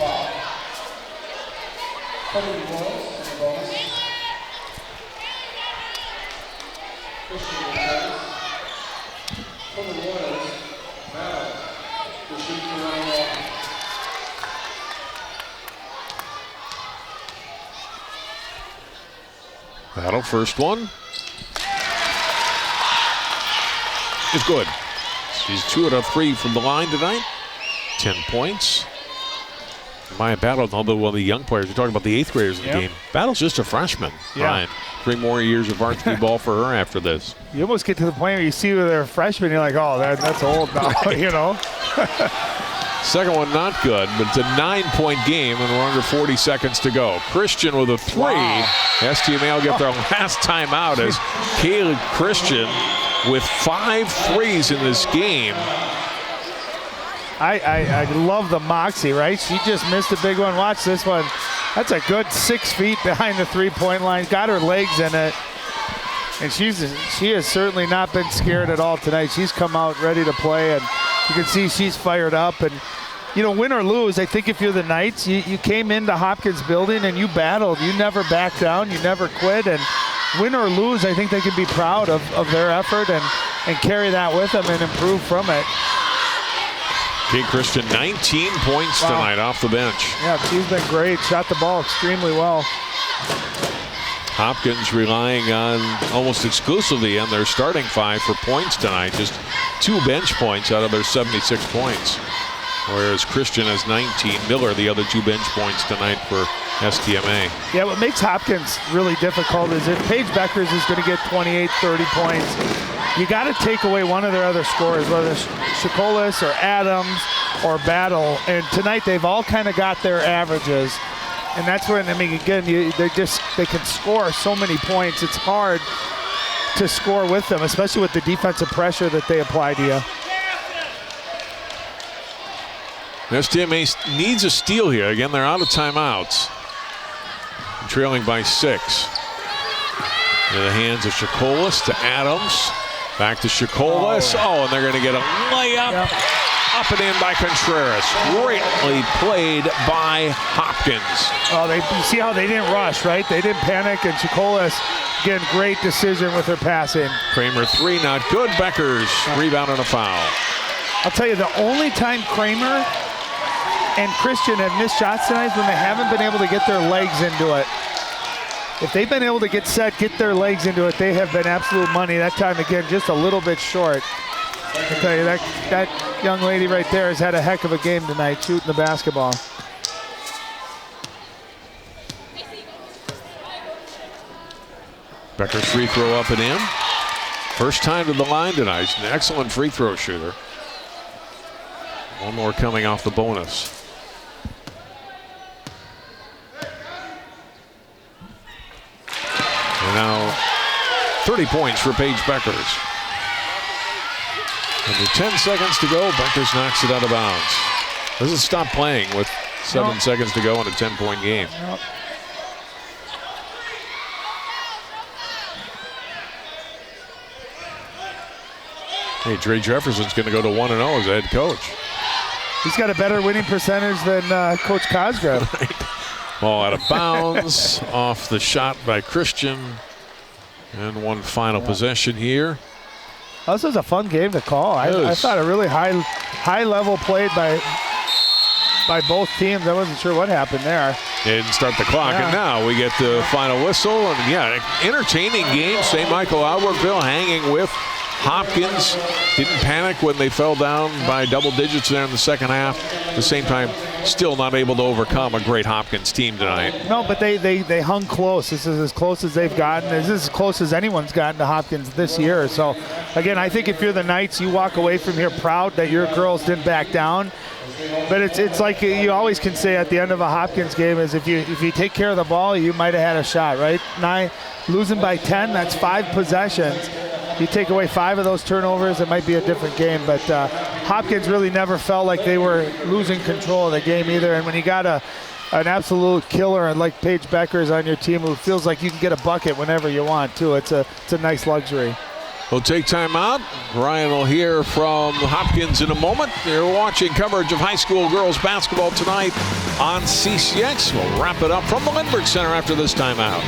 Battle, first one. It's good. She's 2 out of 3 from the line tonight. 10 points. Maya Battle, although one of the young players, you're talking about the 8th graders in the game. Battle's just a freshman. Ryan. 3 more years of varsity ball for her after this. You almost get to the point where you see they're a freshman, you're like, oh, that's old now, you know? Second one not good, but it's a 9-point game and we're under 40 seconds to go. Christian with a 3. Wow. STMA will get their last timeout as Caleb Christian with 5 threes in this game. I love the moxie, right? She just missed a big one. Watch this one. That's a good 6 feet behind the three-point line. Got her legs in it. And she has certainly not been scared at all tonight. She's come out ready to play, and you can see she's fired up. And, you know, win or lose, I think if you're the Knights, you came into Hopkins building and you battled. You never backed down. You never quit. And win or lose, I think they can be proud of their effort and carry that with them and improve from it. Kate Christian, 19 points tonight off the bench. Yeah, she's been great. Shot the ball extremely well. Hopkins relying on almost exclusively on their starting 5 for points tonight. Just 2 bench points out of their 76 points. Whereas Christian has 19. Miller, the other 2 bench points tonight for STMA. Yeah, what makes Hopkins really difficult is if Paige Bueckers is going to get 28, 30 points, you got to take away one of their other scorers, whether it's Shakolis or Adams or Battle. And tonight they've all kind of got their averages. And that's when, I mean, again, they can score so many points. It's hard to score with them, especially with the defensive pressure that they apply to you. STMA needs a steal here. Again, they're out of timeouts. Trailing by 6. In the hands of Shakolis to Adams. Back to Shakolis. Oh, and they're going to get a layup. Yep. Up and in by Contreras. Greatly played by Hopkins. Oh, you see how they didn't rush, right? They didn't panic, and Shakolis, again, great decision with her passing. Kramer 3, not good. Bueckers rebound and a foul. I'll tell you, the only time Kramer and Christian have missed shots tonight is when they haven't been able to get their legs into it. If they've been able to get set, get their legs into it, they have been absolute money. That time, again, just a little bit short. I'll tell you, that young lady right there has had a heck of a game tonight shooting the basketball. Bueckers free throw up and in. First time to the line tonight. She's an excellent free throw shooter. One more coming off the bonus. And now 30 points for Paige Bueckers. Under 10 seconds to go, Bueckers knocks it out of bounds. Doesn't stop playing with 7 seconds to go in a 10-point game. Nope. Hey, Dre Jefferson's going to go to 1-0 as a head coach. He's got a better winning percentage than Coach Cosgrove. Ball out of bounds, off the shot by Christian. And one final possession here. This was a fun game to call. I thought a really high level played by both teams. I wasn't sure what happened there. They didn't start the clock, and now we get the final whistle. And yeah, entertaining game. St. Michael-Albertville hanging with Hopkins. Didn't panic when they fell down by double digits there in the second half. At the same time, still not able to overcome a great Hopkins team tonight. No, but they hung close. This is as close as they've gotten. This is as close as anyone's gotten to Hopkins this year. So, again, I think if you're the Knights, you walk away from here proud that your girls didn't back down. But it's like you always can say at the end of a Hopkins game is if you take care of the ball, you might have had a shot, right? Losing by 10, that's 5 possessions. You take away 5 of those turnovers, it might be a different game. But Hopkins really never felt like they were losing control of the game either. And when you got an absolute killer like Paige Bueckers on your team who feels like you can get a bucket whenever you want too, it's a nice luxury. We'll take time out. Ryan will hear from Hopkins in a moment. You're watching coverage of high school girls basketball tonight on CCX. We'll wrap it up from the Lindbergh Center after this timeout.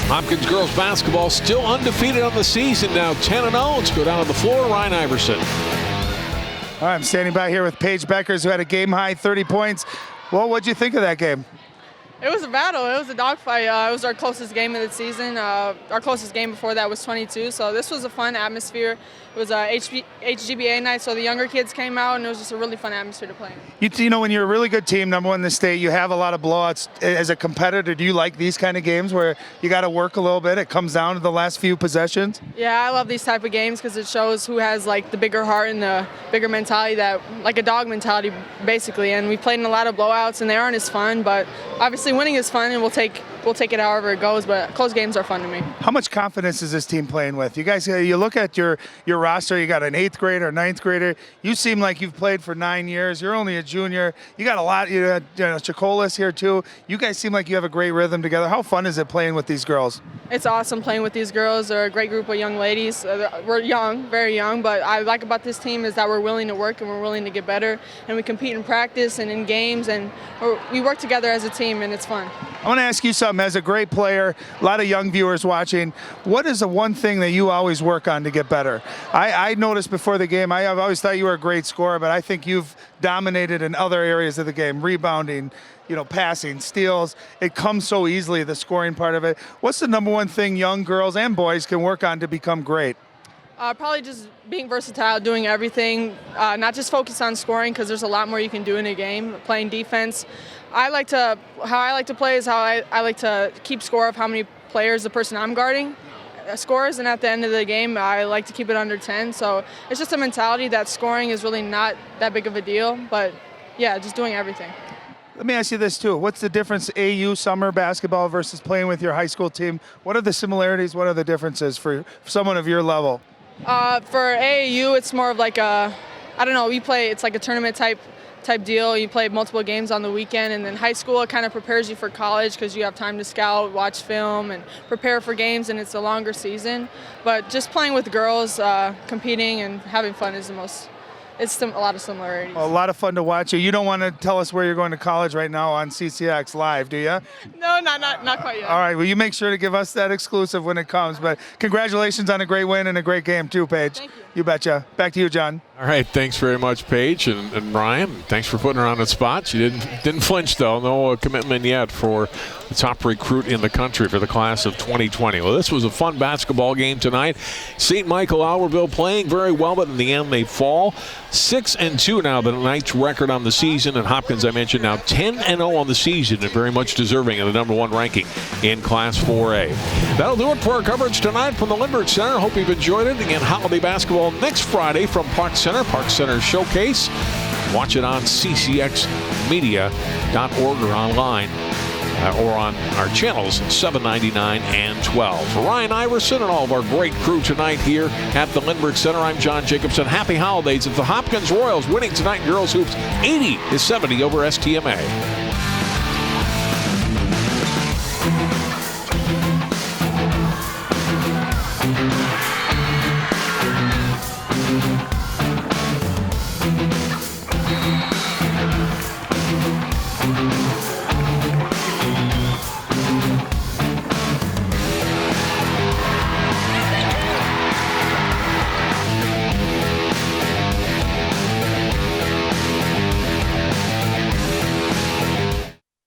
Hopkins girls basketball still undefeated on the season now, 10-0. Let's go down to the floor, Ryan Iverson. All right, I'm standing by here with Paige Bueckers, who had a game-high 30 points. Well, what'd you think of that game? It was a battle. It was a dogfight. It was our closest game of the season. Our closest game before that was 22. So this was a fun atmosphere. It was a HGBA night, so the younger kids came out, and it was just a really fun atmosphere to play in. You know, when you're a really good team, number one in the state, you have a lot of blowouts. As a competitor, do you like these kind of games where you got to work a little bit? It comes down to the last few possessions? Yeah, I love these type of games because it shows who has like the bigger heart and the bigger mentality, that like a dog mentality, basically. And we played in a lot of blowouts, and they aren't as fun, but obviously winning is fun, and we'll take it however it goes, but close games are fun to me. How much confidence is this team playing with? You guys, you look at your roster, you got an 8th grader, 9th grader. You seem like you've played for 9 years. You're only a junior. You got a lot, you know, Chicolas here too. You guys seem like you have a great rhythm together. How fun is it playing with these girls? It's awesome playing with these girls. They're a great group of young ladies. We're young, very young, but I like about this team is that we're willing to work and we're willing to get better, and we compete in practice and in games, and we work together as a team, and it's fun. I want to ask you something. As a great player, a lot of young viewers watching, what is the one thing that you always work on to get better? I noticed before the game, I've always thought you were a great scorer, but I think you've dominated in other areas of the game, rebounding, you know, passing, steals. It comes so easily, the scoring part of it. What's the number one thing young girls and boys can work on to become great? Probably just being versatile, doing everything, not just focus on scoring, because there's a lot more you can do in a game, playing defense. How I like to play is how I like to keep score of how many players the person I'm guarding scores, and at the end of the game, I like to keep it under 10. So it's just a mentality that scoring is really not that big of a deal, but yeah, just doing everything. Let me ask you this too. What's the difference AU summer basketball versus playing with your high school team? What are the similarities? What are the differences for someone of your level? For AAU, it's more of like I don't know, it's like a tournament type deal. You play multiple games on the weekend, and then high school, it kind of prepares you for college because you have time to scout, watch film, and prepare for games, and it's a longer season. But just playing with girls, competing and having fun is a lot of similarities. Well, a lot of fun to watch you. You don't want to tell us where you're going to college right now on CCX Live, do you? No, not quite yet. All right, well, you make sure to give us that exclusive when it comes. But congratulations on a great win and a great game too, Paige. Thank you. You betcha. Back to you, John. All right, thanks very much, Paige and Ryan. Thanks for putting her on the spot. She didn't flinch, though. No commitment yet for the top recruit in the country for the class of 2020. Well, this was a fun basketball game tonight. St. Michael-Albertville playing very well, but in the end they fall. 6-2 now, the Knights' record on the season. And Hopkins, I mentioned, now 10-0 on the season and very much deserving of the #1 ranking in Class 4A. That'll do it for our coverage tonight from the Lindbergh Center. Hope you've enjoyed it. Again, holiday basketball next Friday from Park Center Showcase. Watch it on ccxmedia.org or online or on our channels 799 and 12. For Ryan Iverson and all of our great crew tonight here at the Lindbergh Center, I'm John Jacobson. Happy holidays. It's the Hopkins Royals winning tonight in girls hoops 80-70 over STMA.